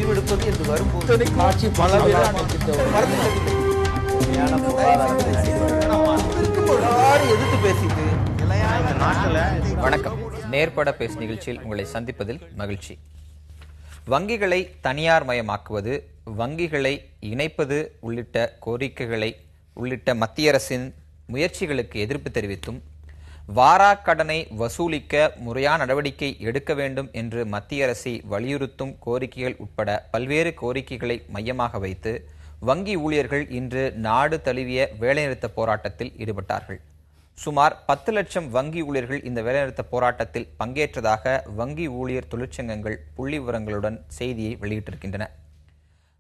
முடிவெடுப்பது என்று வரும்போது காட்சி எதிர்த்து பேசிட்டு. வணக்கம். நேர்பட பேசு நிகழ்ச்சியில் உங்களை சந்திப்பதில் மகிழ்ச்சி. வங்கிகளை தனியார் மயமாக்குவது, வங்கிகளை இணைப்பது உள்ளிட்ட மத்திய அரசின் முயற்சிகளுக்கு எதிர்ப்பு தெரிவித்தும், வாராக்கடனை வசூலிக்க முறையான நடவடிக்கை எடுக்க வேண்டும் என்று மத்திய அரசை வலியுறுத்தும் கோரிக்கைகள் உட்பட பல்வேறு கோரிக்கைகளை மையமாக வைத்து வங்கி ஊழியர்கள் இன்று நாடு தழுவிய வேலைநிறுத்த போராட்டத்தில் ஈடுபட்டார்கள். சுமார் 10 லட்சம் வங்கி ஊழியர்கள் இந்த வேலைநிறுத்த போராட்டத்தில் பங்கேற்றதாக வங்கி ஊழியர் தொழிற்சங்கங்கள் புள்ளி விவரங்களுடன் செய்தியை வெளியிட்டிருக்கின்றன.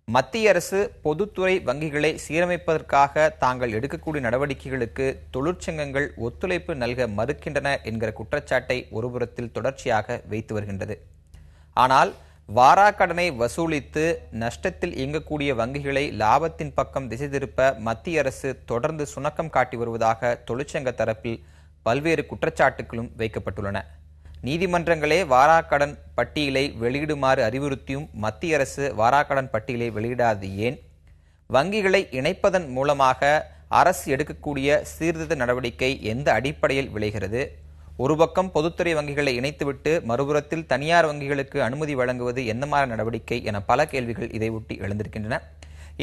மத்திய அரசு பொதுத்துறை வங்கிகளை சீரமைப்பதற்காக தாங்கள் எடுக்கக்கூடிய நடவடிக்கைகளுக்கு தொழிற்சங்கங்கள் ஒத்துழைப்பு நல்க மறுக்கின்றன என்கிற குற்றச்சாட்டை ஒருபுறத்தில் தொடர்ச்சியாக வைத்து வருகின்றது. ஆனால் வாராக்கடனை வசூலித்து நஷ்டத்தில் இயங்கக்கூடிய வங்கிகளை லாபத்தின் பக்கம் திசை திருப்ப மத்திய அரசு தொடர்ந்து சுணக்கம் காட்டி வருவதாக தொழிற்சங்க தரப்பில் பல்வேறு குற்றச்சாட்டுகளும் வைக்கப்பட்டுள்ளன. நீதிமன்றங்களே வாராக்கடன் பட்டியலை வெளியிடுமாறு அறிவுறுத்தியும் மத்திய அரசு வாராக்கடன் பட்டியலை வெளியிடாது ஏன்? வங்கிகளை இணைப்பதன் மூலமாக அரசு எடுக்கக்கூடிய சீர்திருத்த நடவடிக்கை எந்த அடிப்படையில் விளைகிறது? ஒரு பக்கம் பொதுத்துறை வங்கிகளை இணைத்துவிட்டு மறுபுறத்தில் தனியார் வங்கிகளுக்கு அனுமதி வழங்குவது எந்த மாதிரி நடவடிக்கை என பல கேள்விகள் இதை ஒட்டி எழுந்திருக்கின்றன.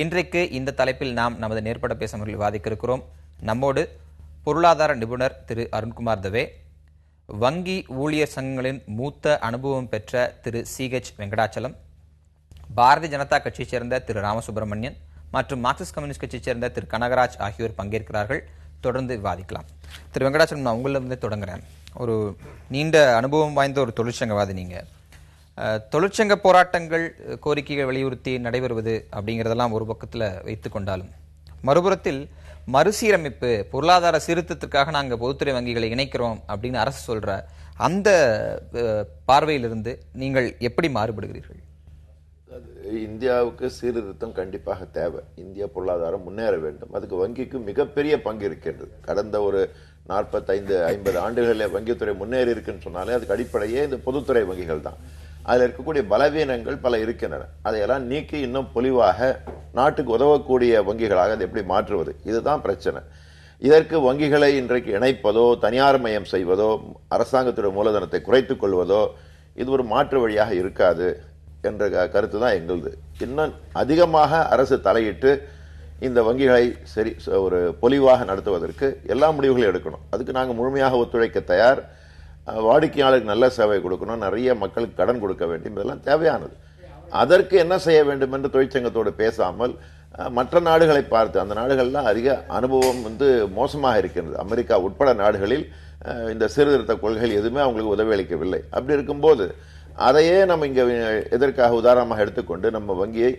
இன்றைக்கு இந்த தலைப்பில் நாம் நமது நேர்பட பேச முறையில் விவாதிக்க இருக்கிறோம். நம்மோடு பொருளாதார நிபுணர் திரு அருண்குமார் தவே, வங்கி ஊழியர் சங்கங்களின் மூத்த அனுபவம் பெற்ற திரு CH வெங்கடாச்சலம், பாரதிய ஜனதா கட்சியைச் சேர்ந்த திரு ராமசுப்ரமணியன் மற்றும் மார்க்சிஸ்ட் கம்யூனிஸ்ட் கட்சியைச் சேர்ந்த திரு கனகராஜ் ஆகியோர் பங்கேற்கிறார்கள். தொடர்ந்து விவாதிக்கலாம். திரு வெங்கடாச்சலம், நான் உங்களிலிருந்து தொடங்குறேன். ஒரு நீண்ட அனுபவம் வாய்ந்த ஒரு தொழிற்சங்கவாதி நீங்க. தொழிற்சங்க போராட்டங்கள், கோரிக்கைகள் வலியுறுத்தி நடைபெறுவது அப்படிங்கிறதெல்லாம் ஒரு பக்கத்தில் வைத்து கொண்டாலும், மறுபுறத்தில் மறுசீரமைப்பு, பொருளாதார சீர்திருத்தத்திற்காக நாங்கள் பொதுத்துறை வங்கிகளை இணைக்கிறோம் அப்படின்னு அரசு சொல்ற அந்த பார்வையிலிருந்து நீங்கள் எப்படி மாறுபடுகிறீர்கள்? இந்தியாவுக்கு சீர்திருத்தம் கண்டிப்பாக தேவை. இந்திய பொருளாதாரம் முன்னேற வேண்டும். அதுக்கு வங்கிக்கு மிகப்பெரிய பங்கு இருக்கின்றது. கடந்த ஒரு 45-50 ஆண்டுகளில் வங்கித்துறை முன்னேறி இருக்குன்னு சொன்னாலே அதுக்கு அடிப்படையே இந்த பொதுத்துறை வங்கிகள் தான். அதில் இருக்கக்கூடிய பலவீனங்கள் பல இருக்கின்றன. அதையெல்லாம் நீக்கி இன்னும் பொலிவாக நாட்டுக்கு உதவக்கூடிய வங்கிகளாக அதை எப்படி மாற்றுவது, இதுதான் பிரச்சனை. இதற்கு வங்கிகளை இன்றைக்கு இணைப்பதோ, தனியார் மயம் செய்வதோ, அரசாங்கத்துடைய மூலதனத்தை குறைத்துக் கொள்வதோ இது ஒரு மாற்று வழியாக இருக்காது என்ற கருத்து தான் எங்களுது. இன்னும் அதிகமாக அரசு தலையிட்டு இந்த வங்கிகளை ஒரு பொலிவாக நடத்துவதற்கு எல்லா முடிவுகளையும் எடுக்கணும். அதுக்கு நாங்கள் முழுமையாக ஒத்துழைக்க தயார். வாடிக்கையாளருக்கு நல்ல சேவை கொடுக்கணும், நிறைய மக்களுக்கு கடன் கொடுக்க வேண்டும், இதெல்லாம் தேவையானது. அதற்கு என்ன செய்ய வேண்டும் என்று தொழிற்சங்கத்தோடு பேசாமல் மற்ற நாடுகளை பார்த்து, அந்த நாடுகள்லாம் அதிக அனுபவம் மோசமாக இருக்கின்றது. அமெரிக்கா உட்பட நாடுகளில் இந்த சீர்திருத்த கொள்கைகள் எதுவுமே அவங்களுக்கு உதவி அளிக்கவில்லை. அப்படி இருக்கும்போது அதையே நம்ம இங்கே எதற்காக உதாரணமாக எடுத்துக்கொண்டு நம்ம வங்கியை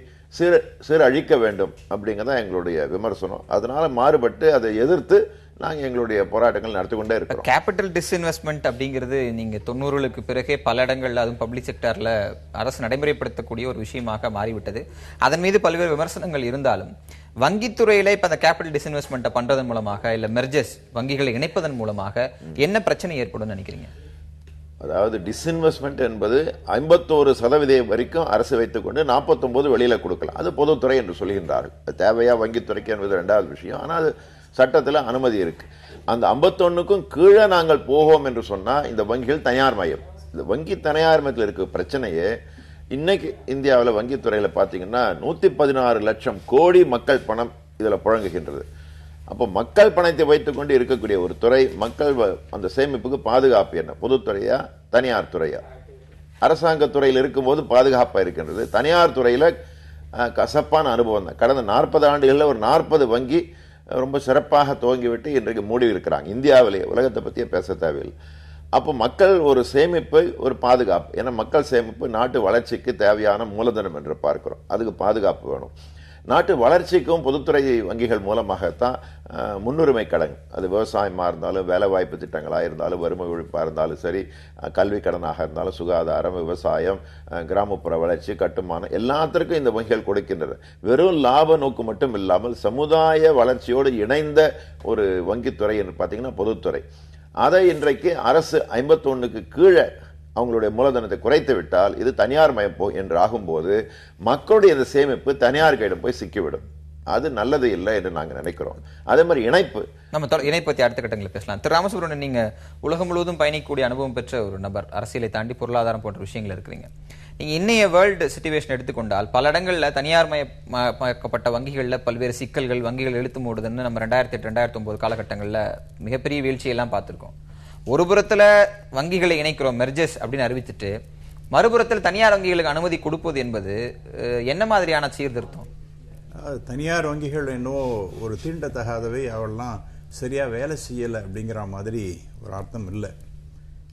சீரழிக்க வேண்டும் அப்படிங்கிறதான் எங்களுடைய விமர்சனம். அதனால மாறுபட்டு அதை எதிர்த்து நாங்கள் எங்களுடைய போராட்டங்கள் நடத்தி கொண்டே இருக்கிறோம். கேபிட்டல் டிஸ்இன்வெஸ்ட்மெண்ட் அப்படிங்கிறது நீங்க 90களுக்கு பிறகே பல இடங்கள்ல, அதுவும் பப்ளிக் செக்டர்ல அரசு நடைமுறைப்படுத்தக்கூடிய ஒரு விஷயமாக மாறிவிட்டது. அதன் மீது பல்வேறு விமர்சனங்கள் இருந்தாலும், வங்கித்துறையில இப்ப அந்த கேபிட்டல் டிஸ்இன்வெஸ்ட்மெண்ட் பண்றதன் மூலமாக, இல்ல மெர்ஜர்ஸ் வங்கிகளை இணைப்பதன் மூலமாக என்ன பிரச்சனை ஏற்படும் நினைக்கிறீங்க? அதாவது டிஸ்இன்வெஸ்ட்மெண்ட் என்பது 51% வரைக்கும் அரசு வைத்துக் கொண்டு 49 வெளியில கொடுக்கலாம். அது பொதுத்துறை என்று சொல்கின்றார்கள். அது தேவையா வங்கித்துறைக்கு என்பது இரண்டாவது விஷயம். ஆனால் அது சட்டத்தில் அனுமதி இருக்கு. அந்த 51க்கும் கீழே நாங்கள் போவோம் என்று சொன்னா இந்த வங்கிகள் தனியார் மயம். இந்த வங்கி தனியார் மயத்தில் இருக்க பிரச்சனையே இன்னைக்கு இந்தியாவில் வங்கித்துறையில பாத்தீங்கன்னா 116 லட்சம் கோடி மக்கள் பணம் இதுல புழங்குகின்றது. அப்போ மக்கள் பணத்தை வைத்துக் கொண்டு இருக்கக்கூடிய ஒரு துறை, மக்கள் அந்த சேமிப்புக்கு பாதுகாப்பு என்ன? பொதுத்துறையா தனியார் துறையா? அரசாங்க துறையில் இருக்கும்போது பாதுகாப்பா இருக்கின்றது. தனியார் துறையில கசப்பான அனுபவம் தான். கடந்த 40 ஆண்டுகளில் ஒரு 40 வங்கி ரொம்ப சிறப்பாக துவங்கிவிட்டு இன்றைக்கு மூடி இருக்கிறாங்க. இந்தியாவிலேயே, உலகத்தை பற்றியே பேச தேவையில்லை. அப்போ மக்கள் ஒரு சேமிப்பு, ஒரு பாதுகாப்பு. ஏன்னா மக்கள் சேமிப்பு நாட்டு வளர்ச்சிக்கு தேவையான மூலதனம் என்று பார்க்கிறோம். அதுக்கு பாதுகாப்பு வேணும். நாட்டு வளர்ச்சிக்கும் பொதுத்துறை வங்கிகள் மூலமாகத்தான் முன்னுரிமை கடன், அது விவசாயமாக இருந்தாலும், வேலைவாய்ப்பு திட்டங்களாக இருந்தாலும், வறுமை ஒழிப்பாக இருந்தாலும் சரி, கல்வி கடனாக இருந்தாலும், சுகாதாரம், விவசாயம், கிராமப்புற வளர்ச்சி, கட்டுமானம், எல்லாத்திற்கும் இந்த வங்கிகள் கொடுக்கின்றன. வெறும் லாப நோக்கு மட்டும் இல்லாமல் சமுதாய வளர்ச்சியோடு இணைந்த ஒரு வங்கித்துறை என்று பார்த்தீங்கன்னா பொதுத்துறை. அதை இன்றைக்கு அரசு 51க்கு கீழே அவங்களுடைய மூலதனத்தை குறைத்து விட்டால் இது தனியார் மயப்போ என்று ஆகும்போது மக்களுடைய இந்த சேமிப்பு தனியார் கையிடம் போய் சிக்கிவிடும். அது நல்லது இல்லை என்று நாங்கள் நினைக்கிறோம். அதே மாதிரி இணைப்பு, நம்ம இணைப்பு பற்றி அடுத்த கட்டங்களில் பேசலாம். திரு ராமசுப்ரமணியன், நீங்க உலகம் முழுவதும் பயணிக்கக்கூடிய அனுபவம் பெற்ற ஒரு நபர், அரசியலை தாண்டி பொருளாதாரம் போன்ற விஷயங்கள் இருக்கிறீங்க. நீங்க இன்னைய வேர்ல்டு சிச்சுவேஷன் எடுத்துக்கொண்டால் பல இடங்கள்ல தனியார் மயக்கப்பட்ட வங்கிகள்ல பல்வேறு சிக்கல்கள், வங்கிகள் இழுத்து மூடுதுன்னு நம்ம 2008 2009 காலகட்டங்கள்ல மிகப்பெரிய வீழ்ச்சியெல்லாம் பார்த்திருக்கோம். ஒரு புறத்துல வங்கிகளை இணைக்கிறோம் மெர்ஜஸ் அப்படின்னு அறிவித்துட்டு, மறுபுறத்தில் தனியார் வங்கிகளுக்கு அனுமதி கொடுப்பது என்பது என்ன மாதிரியான சீர்திருத்தம்? தனியார் வங்கிகள் இன்னும் ஒரு தீண்டத்தகாதவை, அவெல்லாம் சரியா வேலை செய்யலை அப்படிங்கிற மாதிரி ஒரு அர்த்தம் இல்லை.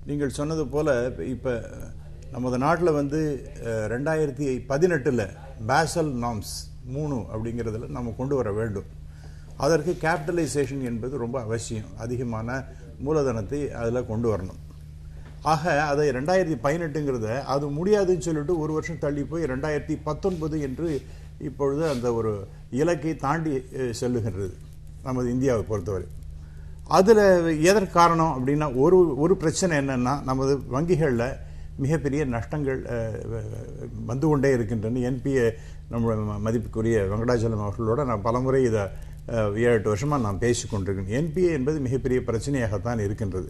நீங்கள் சொன்னது போல இப்ப நமது நாட்டில் 2018 பேசல் நார்ம்ஸ் 3 அப்படிங்கிறதுல நம்ம கொண்டு வர வேண்டும். அதற்கு கேபிட்டலைசேஷன் என்பது ரொம்ப அவசியம். அதிகமான மூலதனத்தை அதில் கொண்டு வரணும். ஆக அதை 2018ங்கிறத அது முடியாதுன்னு சொல்லிட்டு ஒரு வருஷம் தள்ளி போய் 2019 என்று இப்பொழுது அந்த ஒரு இலக்கை தாண்டி செல்லுகின்றது நமது இந்தியாவை பொறுத்தவரை. அதில் எதற்கு காரணம் அப்படின்னா, ஒரு பிரச்சனை என்னன்னா, நமது வங்கிகளில் மிகப்பெரிய நஷ்டங்கள் வந்து கொண்டே இருக்கின்றன. என்பிஏ நம்ம மதிப்புக்குரிய வெங்கடாச்சலம் அவர்களோட நான் பலமுறை இதை 7-8 வருஷமாக நான் பேசிக்கொண்டிருக்கேன். என்பிஏ என்பது மிகப்பெரிய பிரச்சனையாகத்தான் இருக்கின்றது.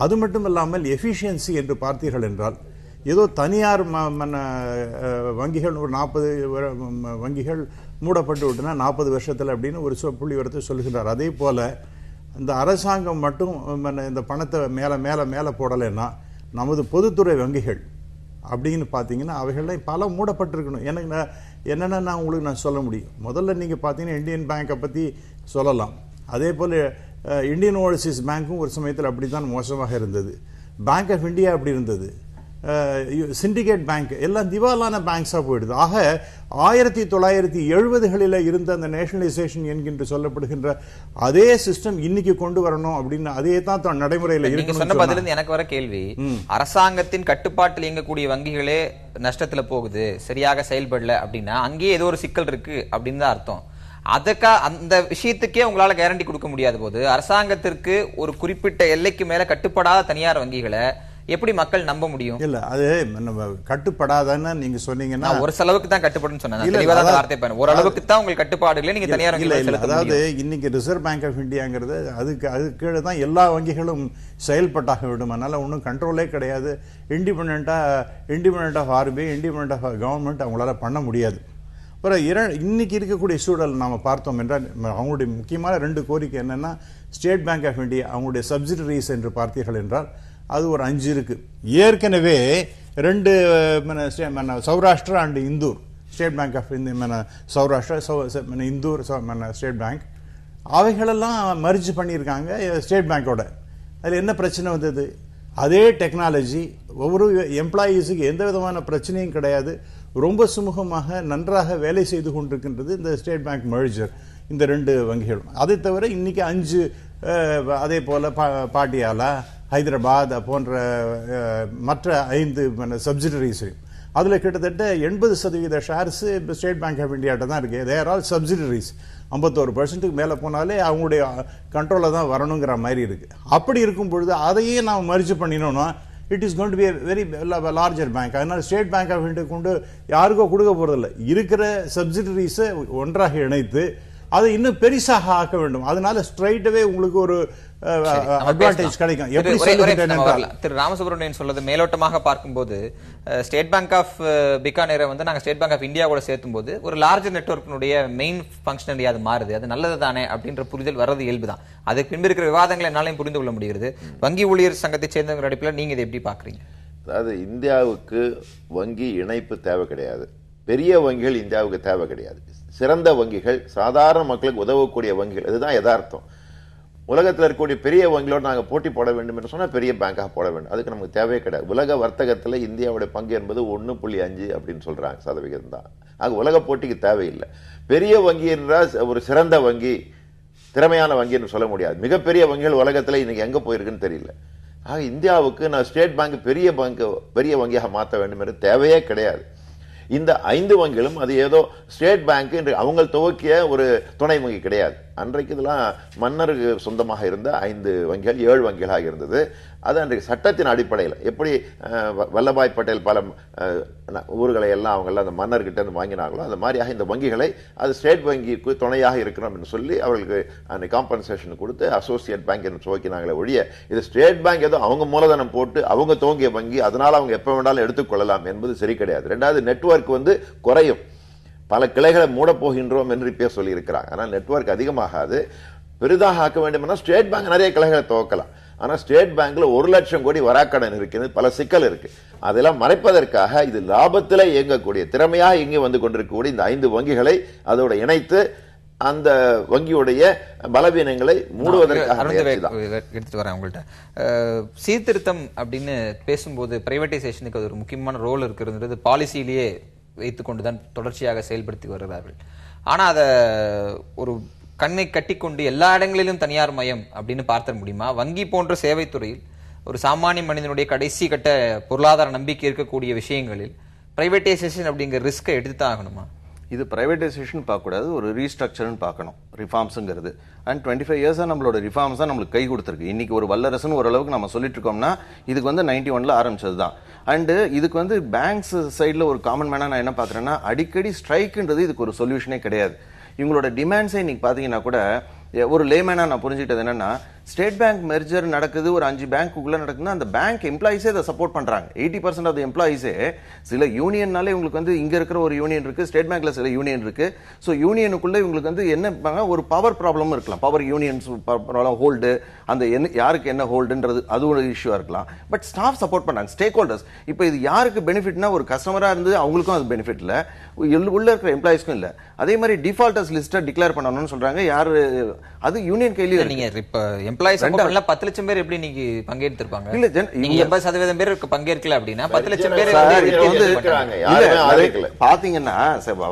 அது மட்டும் இல்லாமல் எஃபிஷியன்சி என்று பார்த்தீர்கள் என்றால், ஏதோ தனியார் வங்கிகள் ஒரு 40 வங்கிகள் மூடப்பட்டு விட்டனா 40 வருஷத்தில் அப்படின்னு ஒரு புள்ளி வரத்தை சொல்லுகின்றார். அதே போல இந்த அரசாங்கம் மட்டும் இந்த பணத்தை மேலே மேலே மேலே போடலைன்னா நமது பொதுத்துறை வங்கிகள் அப்படின்னு பார்த்தீங்கன்னா அவைகள்லாம் பல மூடப்பட்டிருக்கணும். எனக்கு என்னென்னா உங்களுக்கு சொல்ல முடியும். முதல்ல நீங்கள் பார்த்தீங்கன்னா இந்தியன் பேங்கை பற்றி சொல்லலாம். அதே போல் இந்தியன் ஓவர்சீஸ் பேங்க்கும் ஒரு சமயத்தில் அப்படி தான் மோசமாக இருந்தது. பேங்க் ஆஃப் இந்தியா அப்படி இருந்தது. சிண்டிகேட் பேங்க் எல்லாம் திவாலான பேங்க்ஸாக போயிடுது. ஆக 1970களில் இருந்த அந்த நேஷனலைசேஷன் என்கின்ற சொல்லப்படுகின்ற அதே சிஸ்டம் இன்னைக்கு கொண்டு வரணும் அப்படின்னு அதே தான் நடைமுறையில் இருக்கு. எனக்கு வர கேள்வி, அரசாங்கத்தின் கட்டுப்பாட்டில் இயங்கக்கூடிய வங்கிகளே நஷ்டத்துல போகுது, சரியாக செயல்படல அப்படின்னா அங்கேயே ஏதோ ஒரு சிக்கல் இருக்கு அப்படின்னு தான் அர்த்தம். அந்த விஷயத்துக்கே உங்களால கேரண்டி கொடுக்க முடியாத போது அரசாங்கத்திற்கு ஒரு குறிப்பிட்ட எல்லைக்கு மேல கட்டுப்படாத தனியார் வங்கிகளை எப்படி மக்கள் நம்ப முடியும்? இல்ல, அது கட்டுப்படாதன்னு நீங்க சொன்னீங்கன்னா ஒரு செலவுக்கு தான் கட்டுப்படும் சொன்னேன். ஒரு அளவுக்கு தான் உங்களுக்கு கட்டுப்பாடுகளை நீங்க தனியார் வங்கிகள். அதாவது இன்னைக்கு ரிசர்வ் பேங்க் ஆஃப் இந்தியாங்கிறது அது கீழே தான் எல்லா வங்கிகளும் செயல்பட்டாக விடும். அதனால ஒன்றும் கண்ட்ரோலே கிடையாது. Independent of RBI, independent of government அவங்களால பண்ண முடியாது. அப்புறம் இன்னைக்கு இருக்கக்கூடிய சூழல் நாம பார்த்தோம் என்றால் அவங்களுடைய முக்கியமான 2 கோரிக்கை என்னன்னா, ஸ்டேட் பேங்க் ஆஃப் இந்தியா அவங்களுடைய சப்சிடரிஸ் என்று பார்த்தீர்கள் என்றால் அது ஒரு 5 இருக்கு. ஏற்கனவே 2 Saurashtra and Indore, State bank of Saurashtra, Indore State Bank, அவைகளெல்லாம் மர்ஜ் பண்ணியிருக்காங்க ஸ்டேட் பேங்கோட. அதில் என்ன பிரச்சனை வந்தது? அதே டெக்னாலஜி, ஒவ்வொரு எம்ப்ளாயீஸுக்கு எந்த விதமான பிரச்சனையும் கிடையாது. ரொம்ப சுமூகமாக நன்றாக வேலை செய்து கொண்டிருக்கின்றது இந்த ஸ்டேட் பேங்க் மர்ஜர், இந்த 2 வங்கிகளும். அதை தவிர இன்னைக்கு 5 அதே போல பாட்டியாலா, ஹைதராபாத் போன்ற மற்ற 5 சப்சிடரிஸ். அதில் கிட்டத்தட்ட 80% ஷேர்ஸ் ஸ்டேட் பேங்க் ஆஃப் இந்தியாட்ட தான் இருக்கு. தேர் ஆல் சப்சிடரிஸ். 51% மேலே போனாலே அவங்களுடைய கண்ட்ரோலில் தான் வரணுங்கிற மாதிரி இருக்கு. அப்படி இருக்கும் பொழுது அதையே நாம் மர்ஜ் பண்ணினோம்னா it is going to be a very larger bank. அதனால ஸ்டேட் பேங்க் ஆஃப் இந்தியா கொண்டு யாருக்கோ கொடுக்க போறதில்லை. இருக்கிற சப்சிடரிஸை ஒன்றாக இணைத்து அதை இன்னும் பெரிசாக ஆக்க வேண்டும். அதனால ஸ்ட்ரைட்டாவே உங்களுக்கு ஒரு அட்வான்டேஜ் கிடைக்கும். எப்படி சொல்லுகிறேன் திரு ராமசுப்ரமணியன் சொல்றது மேலோட்டமாக பார்க்கும்போது, ஸ்டேட் பேங்க் ஆஃப் பிகானேரை நாங்க ஸ்டேட் பேங்க் ஆஃப் இந்தியாவோட சேர்த்தும் போது ஒரு லார்ஜர் நெட்வொர்க்கினுடைய மெயின் ஃபங்க்ஷனரி அது மாறுது. அது நல்லது தானே அப்படின்ற புரிதல் வர்றது இயல்புதான். அதுக்கு பின்பு இருக்கிற விவாதங்களை என்னாலையும் புரிந்து கொள்ள முடிகிறது. வங்கி ஊழியர் சங்கத்தை சேர்ந்தவங்க அடிப்பில் நீங்க இதை எப்படி பாக்குறீங்க? அதாவது இந்தியாவுக்கு வங்கி இணைப்பு தேவை கிடையாது. பெரிய வங்கிகள் இந்தியாவுக்கு தேவை கிடையாது. சிறந்த வங்கிகள், சாதாரண மக்களுக்கு உதவக்கூடிய வங்கிகள், இதுதான் யதார்த்தம். உலகத்தில் இருக்கக்கூடிய பெரிய வங்கிகளோடு நாங்கள் போட்டி போட வேண்டும் என்று சொன்னால் பெரிய பேங்காக போட வேண்டும். அதுக்கு நமக்கு தேவையே கிடையாது. உலக வர்த்தகத்தில் இந்தியாவுடைய பங்கு என்பது 1.5 அப்படின்னு சொல்றாங்க சதவிகிதம் தான். ஆக உலக போட்டிக்கு தேவையில்லை. பெரிய வங்கி என்றால் ஒரு சிறந்த வங்கி, திறமையான வங்கி என்று சொல்ல முடியாது. மிகப்பெரிய வங்கிகள் உலகத்தில் இன்னைக்கு எங்கே போயிருக்குன்னு தெரியல. ஆக இந்தியாவுக்கு நான் ஸ்டேட் பேங்க் பெரிய வங்கியாக மாற்ற வேண்டும் என்று தேவையே கிடையாது. இந்த 5 வங்கிகளும் அது ஏதோ ஸ்டேட் பேங்க் என்று அவங்க துவக்கிய ஒரு துணை வங்கி கிடையாது. அன்றைக்கு இதெல்லாம் மன்னருக்கு சொந்தமாக இருந்த 5 வங்கிகள் 7 வங்கிகளாக இருந்தது. அது அன்றைக்கு சட்டத்தின் அடிப்படையில் எப்படி வல்லபாய் பட்டேல் பல ஊர்களை எல்லாம் அவங்கெல்லாம் அந்த மன்னர்கிட்ட இருந்து வாங்கினாங்களோ அந்த மாதிரியாக இந்த வங்கிகளை அது ஸ்டேட் வங்கிக்கு துணையாக இருக்கிறோம் என்று சொல்லி அவர்களுக்கு அந்த காம்பன்சேஷன் கொடுத்து அசோசியேட் பேங்க் என்று துவக்கினாங்களே ஒழிய இது ஸ்டேட் பேங்க் ஏதோ அவங்க மூலதனம் போட்டு அவங்க துவங்கிய வங்கி அதனால அவங்க எப்ப வேண்டாலும் எடுத்துக்கொள்ளலாம் என்பது சரி கிடையாது. 2வது நெட்வொர்க் குறையும். பல கிளைகளை மூட போகின்றோம் என்று இப்ப சொல்லி இருக்கிறாங்க. ஆனால் நெட்வொர்க் அதிகமாகாது. பெரிதாக ஆக்க வேண்டும் என்றால் ஸ்டேட் பேங்க் நிறைய கிளைகளை துவக்கலாம். ஆனா ஸ்டேட் பேங்க்ல 1 லட்சம் கோடி வராக்கடன் இருக்கிறது, பல சிக்கல் இருக்கு. அதெல்லாம் மறைப்பதற்காக இது லாபத்தில் இயங்கக்கூடிய திறமையாக இங்கே வந்து கொண்டிருக்கக்கூடிய இந்த 5 வங்கிகளை அதோட இணைத்து அந்த வங்கியுடைய பலவீனங்களை மூடுவதற்காக எடுத்துட்டு வரேன் உங்கள்கிட்ட. சீர்திருத்தம் அப்படின்னு பேசும்போது பிரைவேடைசேஷனுக்கு ஒரு முக்கியமான ரோல் இருக்கிறது பாலிசியிலேயே வைத்துக்கொண்டுதான் தொடர்ச்சியாக செயல்படுத்தி வருகிறார்கள். ஆனா அதை ஒரு கண்ணை கட்டிக்கொண்டு எல்லா இடங்களிலும் தனியார் மயம் அப்படின்னு பார்த்த முடியுமா? வங்கி போன்ற சேவைத்துறையில் ஒரு சாமானிய மனிதனுடைய கடைசி கட்ட பொருளாதார நம்பிக்கை இருக்கக்கூடிய விஷயங்களில் பிரைவேடைசேஷன் அப்படிங்கிற ரிஸ்கை எடுத்துதான் ஆகணுமா? இது பிரைவேடைசேஷன் பார்க்கக்கூடாது, ஒரு ரீஸ்ட்ரக்சர்னு பார்க்கணும். ரிஃபார்ம்ஸுங்கிறது அண்ட் 25 இயர்ஸாக நம்மளோட ரிஃபார்ம்ஸ் தான் நம்மளுக்கு கை கொடுத்துருக்கு. இன்னைக்கு ஒரு வல்லரசுன்னு ஓரளவுக்கு நம்ம சொல்லிட்டு இருக்கோம்னா இதுக்கு 91ல் ஆரம்பிச்சது தான். அண்டு இதுக்கு பேங்க்ஸ் சைடில் ஒரு காமன் மேனாக நான் என்ன பார்க்குறேன்னா அடிக்கடி ஸ்ட்ரைக்குன்றது இதுக்கு ஒரு சொல்யூஷனே கிடையாது. இவங்களோட டிமாண்ட்ஸை இன்னைக்கு பார்த்தீங்கன்னா கூட ஒரு லேமேனா நான் புரிஞ்சுக்கிட்டது என்னன்னா ஸ்டேட் பேங்க் மெர்ஜர் நடக்குது, ஒரு 5 பேங்க்குள்ள நடக்குதுன்னா அந்த பேங்க் எம்ப்ளாயிஸே அதை சப்போர்ட் பண்றாங்க. 80% ஆஃப் எம்ப்ளாயிஸே சில யூனியன்னாலே இவங்களுக்கு இங்க இருக்கிற ஒரு யூனியன் இருக்கு, ஸ்டேட் பேங்க்ல சில யூனியன் இருக்கு. ஸோ யூனியனுக்குள்ள இவங்களுக்கு என்ன ஒரு பவர் ப்ராப்ளம் இருக்கலாம், பவர் யூனியன்ஸ் ஹோல்டு, அந்த யாருக்கு என்ன ஹோல்டுன்றது அது ஒரு இஷ்யூவா இருக்கலாம். பட் ஸ்டாஃப் சப்போர்ட் பண்ணாங்க, ஸ்டேக் ஹோல்டர்ஸ். இப்போ இது யாருக்கு பெனிஃபிட்னா ஒரு கஸ்டமரா இருந்து அவங்களுக்கும் அது பெனிஃபிட் இல்ல, உள்ள இருக்கிற எம்ப்ளாயிஸ்க்கும் இல்ல. அதே மாதிரி டிஃபால்டர்ஸ் லிஸ்ட்டை டிக்ளேர் பண்ணணும்னு சொல்றாங்க. யாரு அது யூனியன் கையிலேயே நீங்க இப்ப எம்ப்ளாயிஸ் 10 லட்சம் பேர் எப்படி நீங்க பங்கேற்றிருப்பாங்க? இல்ல நீங்க 80% பேர் பங்கேற்கல அப்படின்னா 10 லட்சம் பேர் பாத்தீங்கன்னா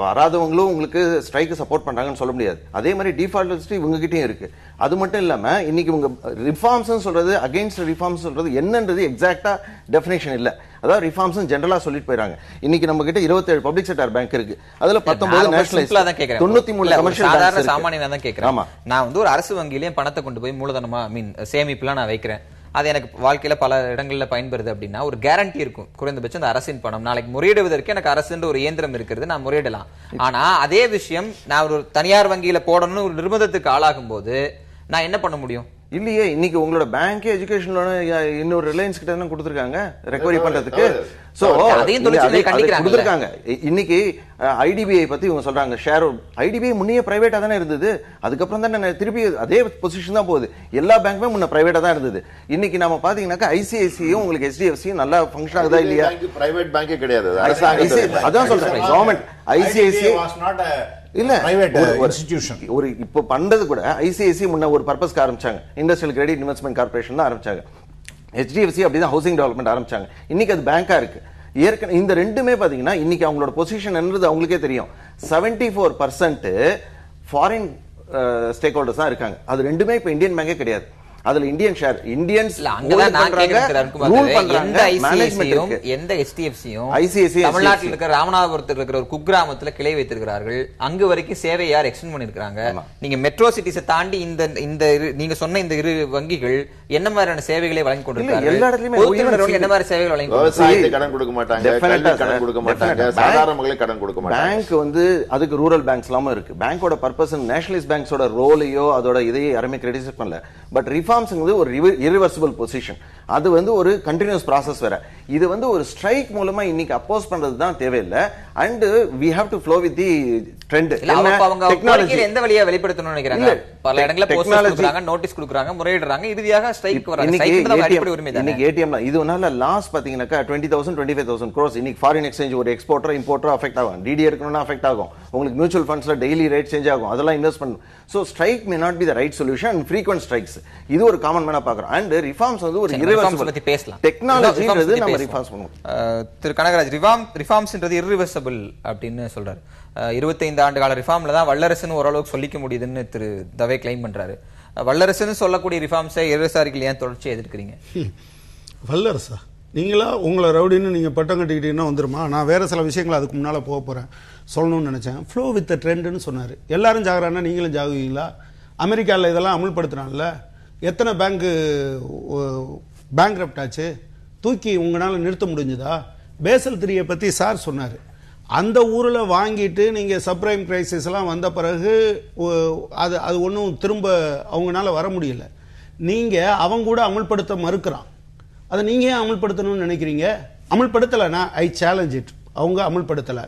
வராதவங்களும் உங்களுக்கு ஸ்ட்ரைக்கு சப்போர்ட் பண்றாங்கன்னு சொல்ல முடியாது. அதே மாதிரி டிஃபால்ட் லிஸ்ட் இவங்க கிட்டயும் இருக்கு. அது மட்டும் இல்லாம இன்னைக்கு இவங்க ரிஃபார்ம்ஸ் சொல்றது அகைன்ஸ்ட் ரிஃபார்ம்ஸ் சொல்றது என்னன்றது எக்ஸாக்டா டெஃபினேஷன் இல்ல. அதாவது ரிஃபார்ம்ஸ் ஜெனரலா சொல்லிட்டு போயிறாங்க. இன்னைக்கு நம்ம கிட்ட 27 பப்ளிக் செக்டார் பேங்க் இருக்கு, அதுல 19 நேஷனலைஸ், 93 கமர்ஷியல் சாதாரண சாமானியனா தான் கேக்குறேன். நான் ஒரு அரசு வங்கியிலே பணத்தை கொண்டு போய் மூலதனமா சேமிப்புலாம் நான் வைக்கிறேன், அது எனக்கு வாழ்க்கையில பல இடங்கள்ல பயன்படுது அப்படின்னா ஒரு கேரண்டி இருக்கும். குறைந்தபட்சம் அந்த அரசின் பணம் நாளைக்கு முறையிடுவதற்கு எனக்கு அரசுன்ற ஒரு இயந்திரம் இருக்கிறது, நான் முறையிடலாம். ஆனா அதே விஷயம் நான் ஒரு தனியார் வங்கியில போடணும்னு ஒரு நிர்பந்தத்துக்கு ஆளாகும் போது நான் என்ன பண்ண முடியும்? இல்லையே, இன்னைக்கு உங்களோட பேங்க் எஜுகேஷன் லோன் இன்னொரு ரிலையன்ஸ் கிட்ட தான் கொடுத்துருக்காங்க ரெக்கவரி பண்றதுக்கு. சோ அதையும் கொடுத்துருக்காங்க. இன்னைக்கு ஐடிபிஐ பத்தி இவங்க சொல்றாங்க ஷேர். ஐடிபிஐ முன்னே பிரைவேட்டா தானே இருந்தது, அதுக்கப்புறம் தான் திருப்பி அதே பொசிஷன் தான் போகுது. எல்லா பேங்க்குமே முன்ன பிரைவேட்டா தான் இருந்தது. இன்னைக்கு நம்ம பாத்தீங்கன்னா ஐசிஐசியும் உங்களுக்கு HDFC நல்லா ஃபங்க்ஷன் ஆகுதா இல்லையா? பிரைவேட் பேங்கே கிடையாது, அதான் சொல்றேன். கவர்மெண்ட் ஐசிஐசிஐ இல்ல ஒரு இப்ப பண்றது கூட ஐசிஐசி முன்ன ஒரு பர்பஸ்க்கு ஆரம்பிச்சாங்க, இண்டஸ்ட்ரியல் கிரெடிட் இன்வெஸ்ட்மெண்ட் கார்பரேஷன் தான் ஆரம்பிச்சாங்க. HDFC அப்படிதான் ஹவுசிங் டெவலப்மெண்ட் ஆரம்பிச்சாங்க. இன்னைக்கு அது பேங்கா இருக்கு. ஏற்கனவே இந்த ரெண்டுமே பாத்தீங்கன்னா இன்னைக்கு அவங்களோட பொசிஷன் என்னது அவங்களுக்கே தெரியும். 74% ஃபாரின் ஸ்டேக் ஹோல்டர்ஸ் தான் இருக்காங்க. அது ரெண்டுமே இப்ப இந்தியன் பேங்கே கிடையாது. அதுல இந்தியன் ஷேர் இந்தியன்ஸ் ரூல் பண்றாங்க. மேனேஜ்மென்ட் எந்த HDFCயும் ஐசிஐசிஐ தமிழ்நாட்டில் இருக்கிற ராமநாதபுரத்தில் இருக்கிற ஒரு குக்கிராமத்துல கிளை வைத்திருக்கிறார்கள். அங்கு வரைக்கும் சேவை யார் எக்ஸ்டெண்ட் பண்ணிருக்காங்க. நீங்க மெட்ரோ சிட்டிஸை தாண்டி இந்த நீங்க சொன்ன இந்த இரு வங்கிகள் என்ன மாதிரியான சேவைகளை வழங்கி கொண்டிருக்காங்க? எல்லா இடத்துலயுமே என்ன மாதிரி சேவைகள் வழங்கி விவசாயிகளுக்கு கடன் கொடுக்க மாட்டாங்க, கடன் கொடுக்க மாட்டாங்க, சாதாரண மக்களுக்கு கடன் கொடுக்க மாட்டாங்க. பேங்க் அதுக்கு ரூரல் பேங்க்ஸ் எல்லாமே இருக்கு. பேங்கோட பர்பஸ் நேஷனலைஸ் பேங்க்ஸோட ரோலையோ அதோட இதையே யாருமே கிரிட்டிசைஸ் பண்ணல. பட் ஒரு irreversible பொசிஷன், அது ஒரு கண்டினியூஸ் ப்ராசஸ் வேற. இது ஒரு ஸ்ட்ரைக் மூலமா இன்னைக்கு அப்போஸ் பண்றது தான் தேவையில்லை. And we have to flow with the trend. Technology எந்த வழியா வெளிப்படுத்தணும்னு நினைக்கிறாங்க? பல இடங்கள்ல போஸ்டர்ஸ் கொடுக்கறாங்க, நோட்டீஸ் கொடுக்கறாங்க, முறையிடுறாங்க, இறுதியாக ஸ்ட்ரைக் வராங்க. ஸ்ட்ரைக் தான் அடிப்படை உரிமை தானே. இன்னைக்கு ஏடிஎம்ல இதுனால லாஸ் பாத்தீங்கன்னா 20,000 25,000 crores இன்னைக்கு ஃபாரின் எக்ஸ்சேஞ்ச் ஒரு எக்ஸ்போர்ட்டர் இம்போர்ட்டர் அஃபெக்ட் ஆகும். டிடி எடுக்கணும்னா அஃபெக்ட் ஆகும். உங்களுக்கு மியூச்சுவல் ஃபண்ட்ஸ்ல டெய்லி ரேட் சேஞ்ச் ஆகும். அதெல்லாம் இன்வெஸ்ட் பண்ணணும். So strike may not be the right solution and frequent strikes. இது ஒரு காமன் மேனா பார்க்கறோம். அண்ட் ரிஃபார்ம்ஸ் ஒரு irreversible பத்தி பேசலாம். டெக்னாலஜின்றது நம்ம ரிஃபார்ம்ஸ் பண்ணுவோம். திரு கனகராஜ், ரிஃபார்ம்ஸ்ன்றது irreversible அப்படின்னு சொல்றாரு. 25 ஆண்டு கால ரிஃபார்ம்ல தான் வல்லரசுன்னு ஓரளவுக்கு சொல்லிக்க முடியுதுன்னு திரு தவே கிளைம் பண்றாரு. வல்லரசுன்னு சொல்லக்கூடிய ரிஃபார்ம்ஸை இடதுசாரிகள் ஏன் தொடர்ச்சி எதிர்க்கிறீங்க? வல்லரசா நீங்களா உங்களை ரவுடின்னு நீங்கள் பட்டம் கட்டிக்கிட்டீங்கன்னா வந்துருமா? நான் வேறு சில விஷயங்கள் அதுக்கு முன்னால் போக போகிறேன் சொல்லணும்னு நினச்சேன். ஃப்ளோ வித் ட்ரெண்டுன்னு சொன்னார். எல்லாரும் ஜாகிறான்னா நீங்களும் ஜாகுவீங்களா? அமெரிக்காவில் இதெல்லாம் அமுல்படுத்தினான்ல, எத்தனை பேங்க்ரப்ட் ஆச்சு? தூக்கி உங்களால் நிறுத்த முடிஞ்சுதா? பேசல் 3 பற்றி சார் சொன்னார். அந்த ஊரில் வாங்கிட்டு நீங்கள் சப்ரைம் கிரைசிஸ் எல்லாம் வந்த பிறகு அது ஒன்றும் திரும்ப அவங்களால வர முடியல. நீங்கள் அவங்க கூட அமுல்படுத்த மறுக்கிறான். அதை நீங்கள் ஏன் அமுல்படுத்தணும்னு நினைக்கிறீங்க? அமுல்படுத்தலைன்னா ஐ சேலஞ்ச் இட். அவங்க அமுல்படுத்தலை.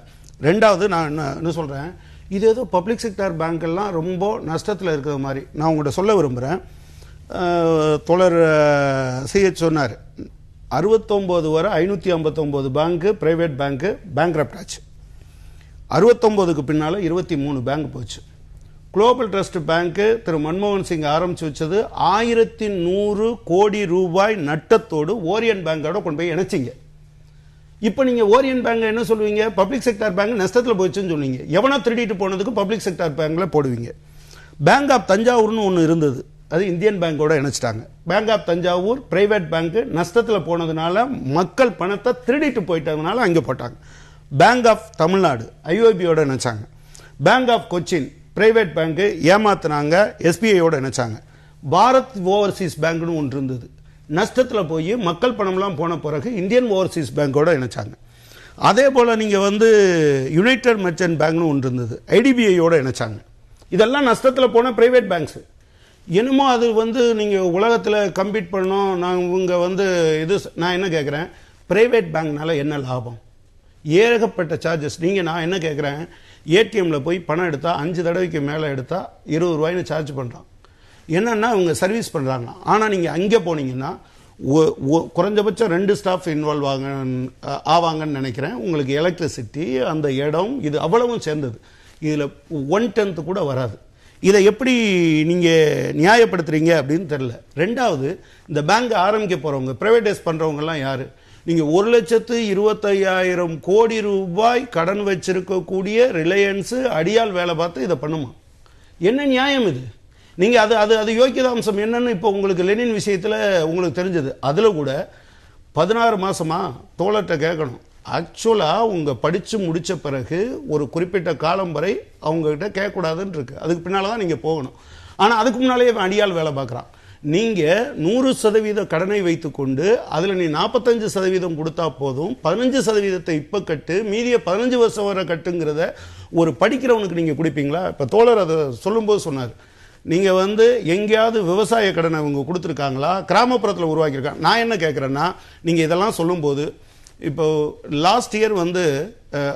ரெண்டாவது நான் என்ன சொல்கிறேன், இது ஏதோ பப்ளிக் செக்டார் பேங்க்கெல்லாம் ரொம்ப நஷ்டத்தில் இருக்கிற மாதிரி நான் உங்கள்கிட்ட சொல்ல விரும்புகிறேன். தோழர் சிஹெச் சொன்னார், 69 வரை 559 பேங்க்கு பிரைவேட் பேங்க்கு பேங்க்ரப்ட் ஆச்சு. 69க்கு பின்னால் 23 பேங்க் போச்சு. குளோபல் ட்ரஸ்ட் பேங்க்கு திரு மன்மோகன் சிங் ஆரம்பிச்சு வச்சது 1100 கோடி ரூபாய் நட்டத்தோடு ஓரியன்ட் பேங்கோட கொண்டு போய் இணைச்சிங்க. இப்போ நீங்கள் ஓரியன்ட் பேங்க் என்ன சொல்லுவீங்க? பப்ளிக் செக்டார் பேங்க் நஷ்டத்தில் போயிடுச்சுன்னு சொல்லுவீங்க. எவனா திருடிட்டு போனதுக்கு பப்ளிக் செக்டார் பேங்கில் போடுவீங்க. பேங்க் ஆஃப் தஞ்சாவூர்னு ஒன்று இருந்தது, அது இந்தியன் பேங்கோட இணைச்சிட்டாங்க. Bank of Thanjavur private bank நஷ்டத்தில் போனதுனால மக்கள் பணத்தை திருடிட்டு போயிட்டதுனால அங்கே போட்டாங்க. பேங்க் ஆஃப் தமிழ்நாடு ஐஓபியோட இணைச்சாங்க. Bank of Cochin private bank ஏமாத்தினாங்க, எஸ்பிஐயோட இணைச்சாங்க. பாரத் ஓவர்சீஸ் பேங்க்னு ஒன்று இருந்தது, நஷ்டத்தில் போய் மக்கள் பணம்லாம் போன பிறகு இந்தியன் ஓவர்சீஸ் பேங்கோட இணைச்சாங்க. அதே போல் நீங்கள் யுனைடெட் மெர்ச்சன்ட் பேங்க்னு ஒன்று இருந்தது, ஐடிபிஐயோட இணைச்சாங்க. இதெல்லாம் நஷ்டத்தில் போன பிரைவேட் பேங்க்ஸ். என்னமோ அது நீங்கள் உலகத்தில் கம்பீட் பண்ணோம். நான் என்ன கேட்குறேன், பிரைவேட் பேங்க்னால என்ன லாபம்? ஏகப்பட்ட சார்ஜஸ். நான் என்ன கேட்குறேன், ஏடிஎம்மில் போய் பணம் எடுத்தால் 5 தடவைக்கு மேலே எடுத்தால் 20 ரூபாய்னு சார்ஜ் பண்ணுறான். என்னென்னா அவங்க சர்வீஸ் பண்ணுறாங்க. ஆனால் நீங்கள் அங்கே போனீங்கன்னா குறைஞ்சபட்சம் 2 ஸ்டாஃப் இன்வால்வ் ஆவாங்கன்னு நினைக்கிறேன். உங்களுக்கு எலக்ட்ரிசிட்டி, அந்த இடம், இது அவ்வளவும் சேர்ந்தது. இதில் 1/10 கூட வராது. இதை எப்படி நீங்கள் நியாயப்படுத்துறீங்க அப்படின்னு தெரியல. ரெண்டாவது, இந்த பேங்க் ஆரம்பிக்க போகிறவங்க, ப்ரைவேடைஸ் பண்ணுறவங்கலாம் யார்? நீங்கள் 1,25,000 கோடி ரூபாய் கடன் வச்சிருக்கக்கூடிய ரிலையன்ஸு அடியால் வேலை பார்த்து இதை பண்ணுமா? என்ன நியாயம் இது? நீங்கள் அது யோக்கியதாம்சம் என்னன்னு இப்போ உங்களுக்கு லெனின் விஷயத்தில் உங்களுக்கு தெரிஞ்சது. அதில் கூட 16 மாதமா தோழர்கிட்ட கேட்கணும். ஆக்சுவலாக உங்கள் படித்து முடித்த பிறகு ஒரு குறிப்பிட்ட காலம் வரை அவங்ககிட்ட கேட்கக்கூடாதுன்னு இருக்குது. அதுக்கு பின்னால் தான் நீங்கள் போகணும். ஆனால் அதுக்கு முன்னாலே அடியால் வேலை பார்க்குறான். நீங்கள் 100% கடனை வைத்துக்கொண்டு அதில் நீ 45% கொடுத்தா போதும், 15% இப்போ கட்டு, மீதிய 15 வருஷம் வரை கட்டுங்கிறத ஒரு படிக்கிறவனுக்கு நீங்கள் கொடுப்பீங்களா? இப்போ தோழர் அதை சொல்லும்போது சொன்னார், நீங்கள் எங்கேயாவது விவசாய கடனை அவங்க கொடுத்துருக்காங்களா, கிராமப்புறத்தில் உருவாக்கியிருக்காங்க. நான் என்ன கேட்குறேன்னா, நீங்கள் இதெல்லாம் சொல்லும்போது இப்போ லாஸ்ட் இயர்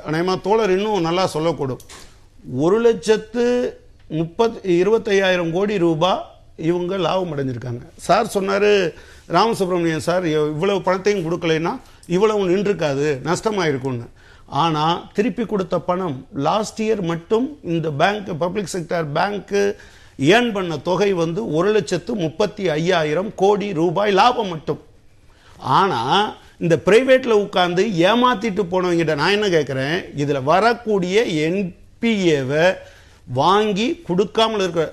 அநேகமாக தோழர் இன்னும் நல்லா சொல்லக்கூடும், 1,25,000 கோடி ரூபாய் இவங்க லாபம் அடைஞ்சிருக்காங்க. சார் சொன்னார், ராமசுப்ரமணியன் சார், இவ்வளவு பணத்தையும் கொடுக்கலைன்னா இவ்வளவு நின்றுருக்காது, நஷ்டமாயிருக்கும்னு. ஆனால் திருப்பி கொடுத்த பணம் லாஸ்ட் இயர் மட்டும் இந்த பேங்க், பப்ளிக் செக்டார் பேங்க்கு ஏர்ன் பண்ண தொகை 1,35,000 கோடி ரூபாய் லாபம் மட்டும். ஆனால் இந்த பிரைவேட்டில் உட்கார்ந்து ஏமாத்திட்டு போனவங்கிட்ட நான் என்ன கேட்குறேன், இதில் வரக்கூடிய என்பிஏவை வாங்கி கொடுக்காமல் இருக்கிற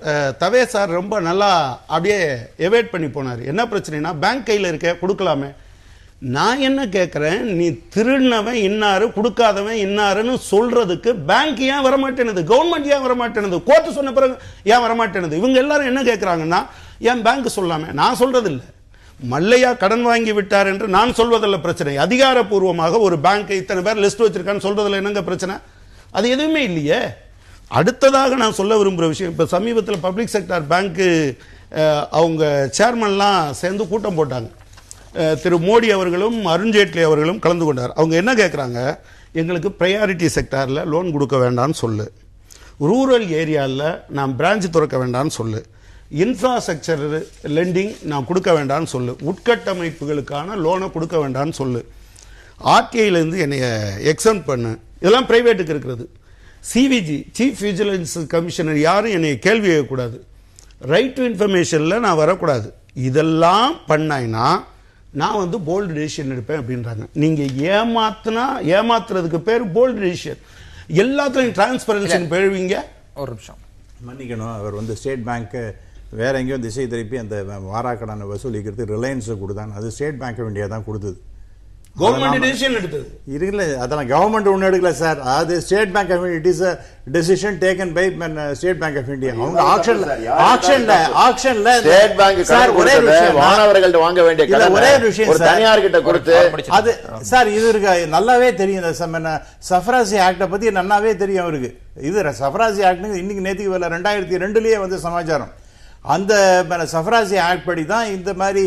தவே சார் ரொம்ப நல்லா அப்படியே எவேட் பண்ணி போனார். என்ன பிரச்சனைனா, பேங்க் கையில் இருக்க கொடுக்கலாமே. நான் என்ன கேட்குறேன், நீ திருடினவன் இன்னாரு, கொடுக்காதவன் இன்னாருன்னு சொல்றதுக்கு பேங்க் ஏன் வரமாட்டேனுது, கவர்மெண்ட் ஏன் வரமாட்டேனுது, கோர்ட்டு சொன்ன பிறகு ஏன் வரமாட்டேனுது? இவங்க எல்லாரும் என்ன கேட்குறாங்கன்னா, ஏன் பேங்க் சொல்லாமே? நான் சொல்றது இல்லை, மல்லையா கடன் வாங்கி விட்டார் என்று நான் சொல்வதில்லை பிரச்சனை. அதிகாரப்பூர்வமாக ஒரு பேங்க் இத்தனை பேர் லிஸ்ட் வச்சிருக்கான்னு சொல்றதில்லை என்னங்க பிரச்சனை? அது எதுவுமே இல்லையே. அடுத்ததாக நான் சொல்ல விரும்புகிற விஷயம், இப்போ சமீபத்தில் பப்ளிக் செக்டார் பேங்க்கு அவங்க சேர்மன்லாம் சேர்ந்து கூட்டம் போட்டாங்க. திரு மோடி அவர்களும் அருண்ஜேட்லி அவர்களும் கலந்து கொண்டார். அவங்க என்ன கேட்குறாங்க, எங்களுக்கு ப்ரையாரிட்டி செக்டாரில் லோன் கொடுக்க வேண்டாம்னு சொல்லு, ரூரல் ஏரியாவில் நான் பிரான்ச் திறக்க வேண்டாம்னு சொல்லு, இன்ஃப்ராஸ்ட்ரக்சர் லெண்டிங் நான் கொடுக்க வேண்டாம்னு சொல்லு, உட்கட்டமைப்புகளுக்கான லோனை கொடுக்க வேண்டாம்னு சொல்லு, ஆர்டிஐலேருந்து என்னை எக்ஸம்ட் பண்ணு, இதெல்லாம் ப்ரைவேட்டுக்கு இருக்கிறது. சிவிஜி சீஃப் விஜிலன்ஸ் கமிஷனர் யாரும் என்னை கேள்வி கேட்கக்கூடாது, ரைட் டு இன்ஃபர்மேஷனில் நான் வரக்கூடாது. இதெல்லாம் பண்ணாய்னா நான் போல்டு டெசிஷன் எடுப்பேன் அப்படின்றாங்க. நீங்கள் ஏமாத்துறதுக்கு பேர் போல்டு டெசிஷன். எல்லாத்துலையும் டிரான்ஸ்பரன்சி பெறுவீங்க. ஒரு நிமிஷம் மன்னிக்கணும், அவர் ஸ்டேட் பேங்க்கு வேற எங்கேயும் திசை திருப்பி அந்த வாராக்கடனை வசூலிக்கிறது ரிலையன்ஸை கொடுத்தாங்க. அது ஸ்டேட் பேங்க் வேண்டியதான் கொடுத்தது. கவர்மெண்ட் டிசிஷன் எடுத்தது இருக்குல்ல, அதெல்லாம் கவர்மெண்ட் ஒன்றும் எடுக்கல சார். அது State bank of India, it is a decision taken by State bank of India. அவங்க ஆக்ஷன்ல ஸ்டேட் பேங்க் சார் ஒரே விஷயம், மாணவர்கள்ட்ட வாங்க வேண்டிய கடன் ஒரே விஷயம் ஒரு தனியார் கிட்ட கொடுத்து அது சார் இது இருக்கு நல்லாவே தெரியும். சஃப்ராசி ஆக்ட பத்தி நல்லாவே தெரியும் அவருக்கு. இது சஃப்ராசி ஆக்ட் இன்னைக்கு நேற்றுக்கு வேலை 2002லயே வந்து சமாச்சாரம். அந்த சஃப்ராசி ஆக்ட் படி தான் இந்த மாதிரி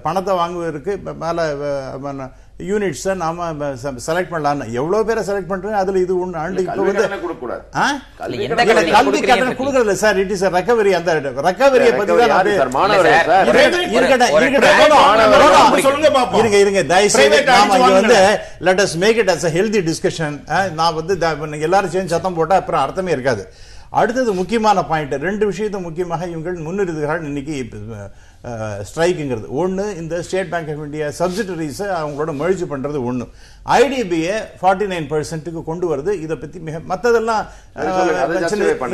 பணத்தை வாங்குவதற்கு மேல யூனிட்ஸை நாம செலக்ட் பண்ணலாம். எவ்வளவு பேரை செலக்ட் பண்றோம் அதுல இது ஒண்ணு. ஆண்டு இப்ப வந்து கல்வி கட்டணம் கொடுக்கறது சார், இட் இஸ் ரெக்கவரி. அந்த ரெக்கவரியை பத்தி தான் இருங்க தயவுசெய்து நாம இங்க வந்து let us make it as a healthy discussion. நான் வந்து நீங்க எல்லாரும் சேர்ந்து சத்தம் போட்டா அப்புறம் அர்த்தமே இருக்காது. அடுத்தது முக்கியமான பாயிண்ட், ரெண்டு விஷயத்தை முக்கியமாக இவங்க முன்னிறுத்துகிறார்கள் இன்னைக்கு ஸ்ட்ரைக்குங்கிறது. ஒன்று, இந்த ஸ்டேட் பேங்க் ஆஃப் இந்தியா சப்சிடரிஸை அவங்களோட மர்ஜ் பண்றது ஒன்று. ஐடிபியை 49% கொண்டு வருது. இதை பத்தி மற்றதெல்லாம்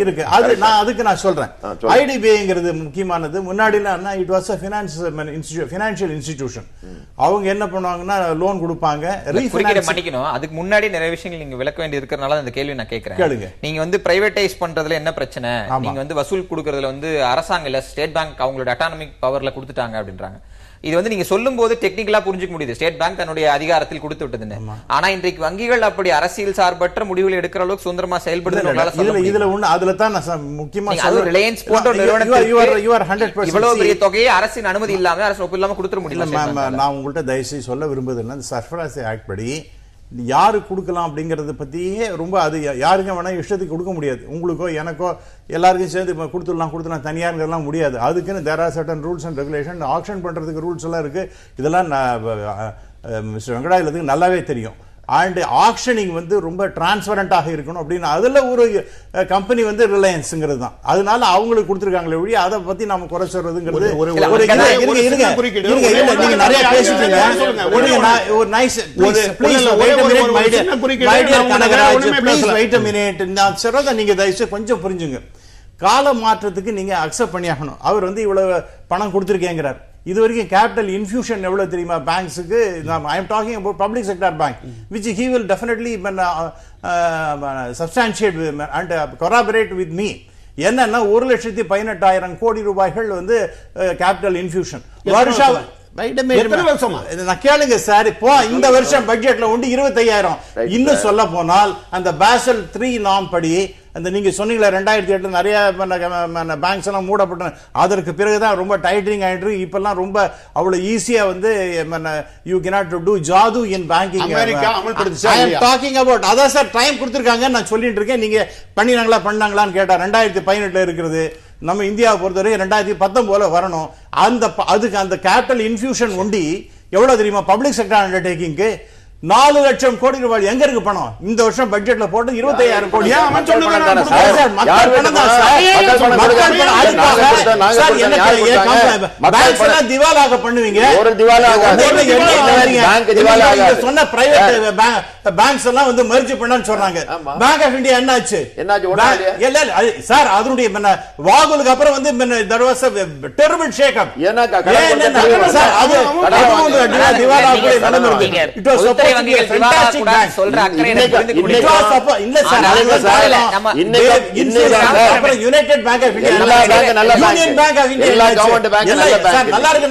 இருக்கு. அது அதுக்கு நான் சொல்றேன். ஐடிபிஐங்கிறது முக்கியமானது. முன்னாடிலாம் இட் வாஸ் ஃபினான்ஷியல் இன்ஸ்டிடியூஷன். அவங்க என்ன பண்ணுவாங்கன்னா லோன் கொடுப்பாங்க. மன்னிக்கணும், அதுக்கு முன்னாடி நிறைய விஷயங்கள் நீங்க விளக்க வேண்டி இருக்கிறதுனால அந்த கேள்வி நான் கேட்கிறேன். நீங்க வந்து பிரைவேடைஸ் பண்றதுல என்ன பிரச்சனை? நீங்க வந்து வசூல் கொடுக்கறதுல வந்து அரசாங்கம் இல்ல ஸ்டேட் பேங்க் அவங்களோட அட்டானமிக் பவர்ல கொடுத்துட்டாங்க அப்படின்றாங்க. இது வந்து நீங்க சொல்லும் போது டெக்னிக்கலா புரிஞ்சுக்க முடியுது, ஸ்டேட் பேங்க் தன்னுடைய அதிகாரத்தில் கொடுத்து விட்டதுன்னு. ஆனா இன்றைக்கு வங்கிகள் அப்படி அரசியல் சார்பற்ற முடிவுகள் எடுக்கிற அளவுக்கு சுதந்திரமா செயல்படுது. இதுல ஒண்ணு அதுல தான் முக்கியமா ரிலையன்ஸ் போன்ற இவ்வளவு பெரிய தொகையை அரசின் அனுமதி இல்லாம அரசு ஒப்பு இல்லாம கொடுத்துட முடியல. நான் உங்கள்கிட்ட தயவுசெய்து சொல்ல விரும்புவதுன்னா சர்ஃபராசி ஆக்ட் படி யாரு கொடுக்கலாம் அப்படிங்கறத பத்தியே ரொம்ப அது யாருக்கும் வேணா இஷ்டத்துக்கு கொடுக்க முடியாது. உங்களுக்கோ எனக்கோ எல்லாருக்கும் சேர்ந்து கொடுத்துடலாம் தனியார் முடியாது. அதுக்குன்னு there are certain rules and regulation. Action பண்றதுக்கு ரூல்ஸ் எல்லாம் இருக்கு. இதெல்லாம் மிஸ்டர் வெங்கடாயலத்துக்கு நல்லாவே தெரியும். அண்ட் ஆக்ஷனிங் வந்து ரொம்ப டிரான்ஸ்பரண்டாக இருக்கணும் அப்படின்னு அதுல ஒரு கம்பெனி வந்து ரிலையன்ஸ்ங்கிறது தான். அதனால அவங்களுக்கு கொடுத்துருக்காங்களே ஒழிய அதை பத்தி நாம குறை சொல்றதுங்கிறது நீங்க நிறைய பேசிட்டீங்க. ஒரு நைஸ் நான் சொல்றத நீங்க தயவுசெய்து கொஞ்சம் புரிஞ்சுங்க. கால மாற்றத்துக்கு நீங்க அக்செப்ட் பண்ணியாகணும். அவர் வந்து இவ்வளவு பணம் கொடுத்திருக்கேங்கிறார். இது வரைக்கும் கேபிட்டல் இன்ஃபியூஷன் எவ்வளவு தெரியுமா பேங்க்ஸுக்கு? I am talking about public sector bank which he will definitely substantiate and corroborate with me. என்னன்னா 1,18,000 கோடி ரூபாய்கள் வந்து கேபிட்டல் இன்ஃபியூஷன் வருஷம். நான் கேளுங்க சார், இப்போ இந்த வருஷம் பட்ஜெட்ல உண்டு 25,000. இன்னும் சொல்ல போனால் அந்த பாசல் 3 நாம் படி அந்த நீங்க சொன்னீங்களா 2008 நிறைய பேங்க்ஸ் எல்லாம் மூடப்பட்ட அதற்கு பிறகுதான் ரொம்ப டைட்டனிங் ஆயிட்டு இப்பெல்லாம் ரொம்ப அவ்வளவு ஈஸியா வந்து யூ cannot do ஜாது in banking. அமெரிக்கா அமல்படுத்துச்சு. I am talking about அதான் சார் டைம் கொடுத்திருக்காங்க நான் சொல்லிட்டு இருக்கேன். நீங்க பண்ணாங்களான்னு கேட்டா 2018 இருக்கிறது. நம்ம இந்தியாவை பொறுத்தவரை 2019 வரணும். அதுக்கு அந்த கேபிட்டல் இன்ஃபியூஷன் ஒண்டி எவ்வளவு தெரியுமா? பப்ளிக் செக்டர் அண்டர்டேக்கிங்க்கு 4 லட்சம் கோடி ரூபாய் எங்க இருக்கு பணம்? இந்த வருஷம் பட்ஜெட்ல போட்டு 25,000 கோடி. திவாலாக பண்ணுவீங்க. சொன்ன பிரைவேட் பேங்க்ஸ் எல்லாம் வந்து மெர்ஜ் பண்ணான்னு சொன்னாங்க. பேங்க் ஆஃப் இந்தியா என்னாச்சு சார்? அதனுடைய வாகுலுக்கு அப்புறம் வந்து there was a terrible shake up. Sir அது திவாலா கூட நடந்தது. It was fantastic bank. சொல்ற அக்கறை எனக்கு புரிந்து United Bank of India Union Bank of India எல்லா கவர்மெண்ட் பேங்க்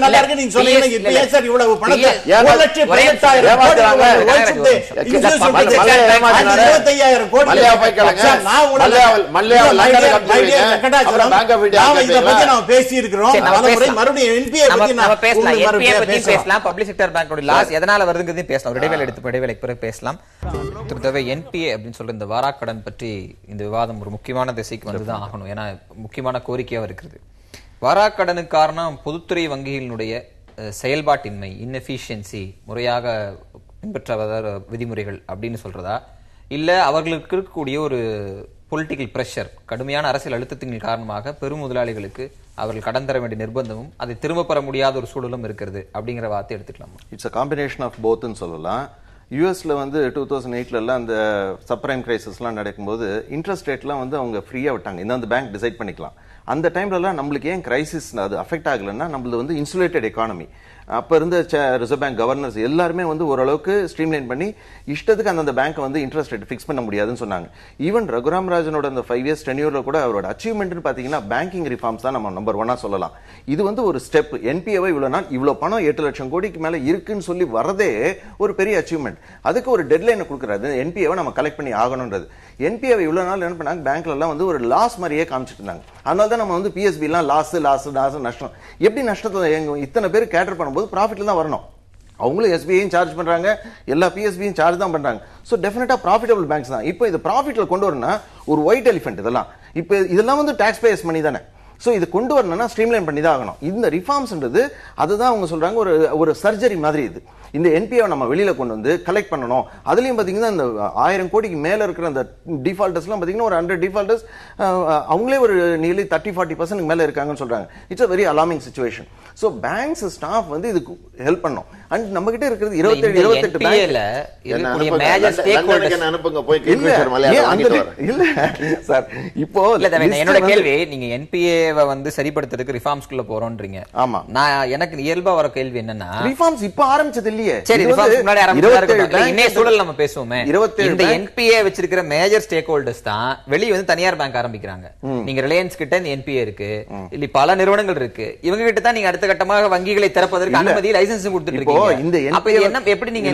நல்லா இருக்கு நீங்க சொல்றீங்க. இப்போ ஏன் சார் இவ்வளவு பணத்தை 1,18,000 கோடி ஏமாத்துறாங்க? 25,000 கோடி நான் பேசி இருக்கிறோம். மறுபடியும் என்பிஏ பத்தி பேசலாம். பப்ளிக் செக்டர் பேங்கோட லாஸ் எதனால வருதுங்கிறதையும் பேசலாம். இடைவேளைக்கு பிறகு பேசலாம். என்பிஏ அப்படின்னு சொல்ற இந்த வாராக்கடன் பற்றி இந்த விவாதம் ஒரு முக்கியமான திசைக்கு வந்துதான் ஆகணும். ஏன்னா முக்கியமான கோரிக்கையா இருக்கிறது. வாராக்கடனுக்கு காரணம் பொதுத்துறை வங்கிகளினுடைய செயல்பாட்டின்மை, இன்எஃபிஷியன்சி, முறையாக பின்பற்றாத விதிமுறைகள் அப்படின்னு சொல்றதா, இல்ல அவர்களுக்கு இருக்கக்கூடிய ஒரு பொலிட்டிக்கல் பிரஷர், கடுமையான அரசியல் அழுத்தத்தின் காரணமாக பெரும் முதலாளிகளுக்கு அவர்கள் கடன் தர வேண்டிய நிர்பந்தமும் அதை திரும்ப பெற முடியாத ஒரு சூழலும் இருக்கிறது அப்படிங்கிற வார்த்தை எடுத்துக்கலாம். இட்ஸ் அ காம்பினேஷன் ஆஃப் போத்னு சொல்லலாம். யூஎஸ்ல வந்து 2008 அந்த சப்ரைம் கிரைசிஸ்லாம் நடக்கும்போது இன்ட்ரெஸ்ட் ரேட்லாம் வந்து அவங்க ஃப்ரீயா விட்டாங்க. இந்த பேங்க் டிசைட் பண்ணிக்கலாம். அந்த டைம்லலாம் நம்மளுக்கு ஏன் கிரைசிஸ் அது அஃபெக்ட் ஆகலைன்னா நம்மளது வந்து இன்சுலேட்டட் எக்கானமி. அப்ப இருந்த ரிசர்வ் பேங்க் கவர்னர்ஸ் எல்லாருமே வந்து ஓரளவுக்கு ஸ்ட்ரீம்லைன் பண்ணி இஷ்டத்துக்கு அந்த பேங்கை வந்து இன்ட்ரெஸ்ட் ரேட் ஃபிக்ஸ் பண்ண முடியாதுன்னு சொன்னாங்க. ஈவன் ரகுராம் ராஜனோட அந்த 5 இயர்ஸ் டென்யூர்ல கூட அவரோட அச்சீவ்மெண்ட் பாத்தீங்கன்னா பேங்கிங் ரிஃபார்ம்ஸ் தான் நம்ம நம்பர் 1 சொல்லலாம். இது வந்து ஒரு ஸ்டெப். என்பிஏவை இவ்வளவு நாள் இவ்வளவு பணம் 8 லட்சம் கோடிக்கு மேல இருக்குன்னு சொல்லி வரதே ஒரு பெரிய அச்சீவ்மெண்ட். அதுக்கு ஒரு டெட்லைன் கொடுக்குறாரு, என்பிஏவை நம்ம கலெக்ட் பண்ணி ஆகணும்ன்றது. என்பிஏவை இவ்வளவு நாள் என்ன பண்ணாங்க, பேங்க்ல எல்லாம் வந்து ஒரு லாஸ் மாதிரியே காமிச்சிட்டு இருந்தாங்க. அதனால தான் நம்ம வந்து பிஎஸ்பி எல்லாம் லாஸ் நஷ்டம். எப்படி நஷ்டத்தை இத்தனை பேர் கேட்டர் பண்ணும்போது ப்ராஃபிட்ல தான் வரணும். அவங்களும் எஸ்பிஐயும் சார்ஜ் பண்றாங்க, எல்லா பிஎஸ்பியும் சார்ஜ் தான் பண்றாங்க. சோ டெஃபினட்டா ப்ராஃபிட்டபிள் பேங்க்ஸ் தான். இப்போ இது ப்ராஃபிட்ல கொண்டு வரணும்னா ஒரு ஒயிட் எலிஃபென்ட் இதெல்லாம். இப்போ இதெல்லாம் வந்து டாக்ஸ் பேயர்ஸ் மணி தானே. சோ இது கொண்டு வரணும்னா ஸ்ட்ரீம்லைன் பண்ணி தான் ஆகணும். இந்த ரிஃபார்ம்ஸ்ன்றது அதுதான் அவங்க சொல்றாங்க ஒரு சர்ஜரி மாதிரி. இது இந்த என்பிஏ நம்ம வெளியில கொண்டு வந்து கலெக்ட் பண்ணணும். அதுலயும் பாத்தீங்கன்னா இந்த 1000 கோடிக்கு மேல இருக்கிற அந்த டிஃபால்டர்ஸ்லாம் பாத்தீங்கன்னா ஒரு 100 டிஃபால்டர்ஸ் அவங்களே ஒரு நியர்லி 30-40% மேல இருக்காங்கன்னு சொல்றாங்க. It's a very alarming situation. So banks staff வந்து இதுக்கு ஹெல்ப் பண்ணணும். அண்ட் நம்ம கிட்ட இருக்கிறது 27-28 பேங்க்ல இருக்கக்கூடிய மேஜர் ஸ்டேக் ஹோல்டர்ஸ் அனுப்புங்க போய் கிங்ஃபிஷர் மலையாள வாங்கிட்டு வரேன். இல்ல சார், இப்போ என்னோட கேள்வி, நீங்க என்பிஏவை வந்து சரிப்படுத்துறதுக்கு ரிஃபார்ம்ஸ்க்குள்ள போறோம்ன்றீங்க. ஆமா, நான் எனக்கு இயல்பா வர கேள்வி என்னன்னா, ரிஃபார்ம்ஸ் இப்ப ஆரம்பிச்சது இல்லையே. சரி, ரிஃபார்ம்ஸ் முன்னாடி ஆரம்பிச்சதா இன்னைய சூழல் நம்ம பேசுவோமே. இந்த என்பிஏ வச்சிருக்கிற மேஜர் ஸ்டேக் ஹோல்டர்ஸ் தான் வெளிய வந்து தனியார் பேங்க் ஆரம்பிக்கிறாங்க. நீங்க ரிலையன்ஸ் கிட்ட இந்த என்பிஏ இருக்கு, இல்ல பல நிறுவனங்கள் இருக்கு. இவங்க கிட்ட தான் நீங்க அடுத்த கட்டமாக வங்கிகளை திறப்பதற்கு அனுமதி லைசென்ஸ் கொடுத்துட்டு இருக்கீங்க. இந்த எப்படி நீங்க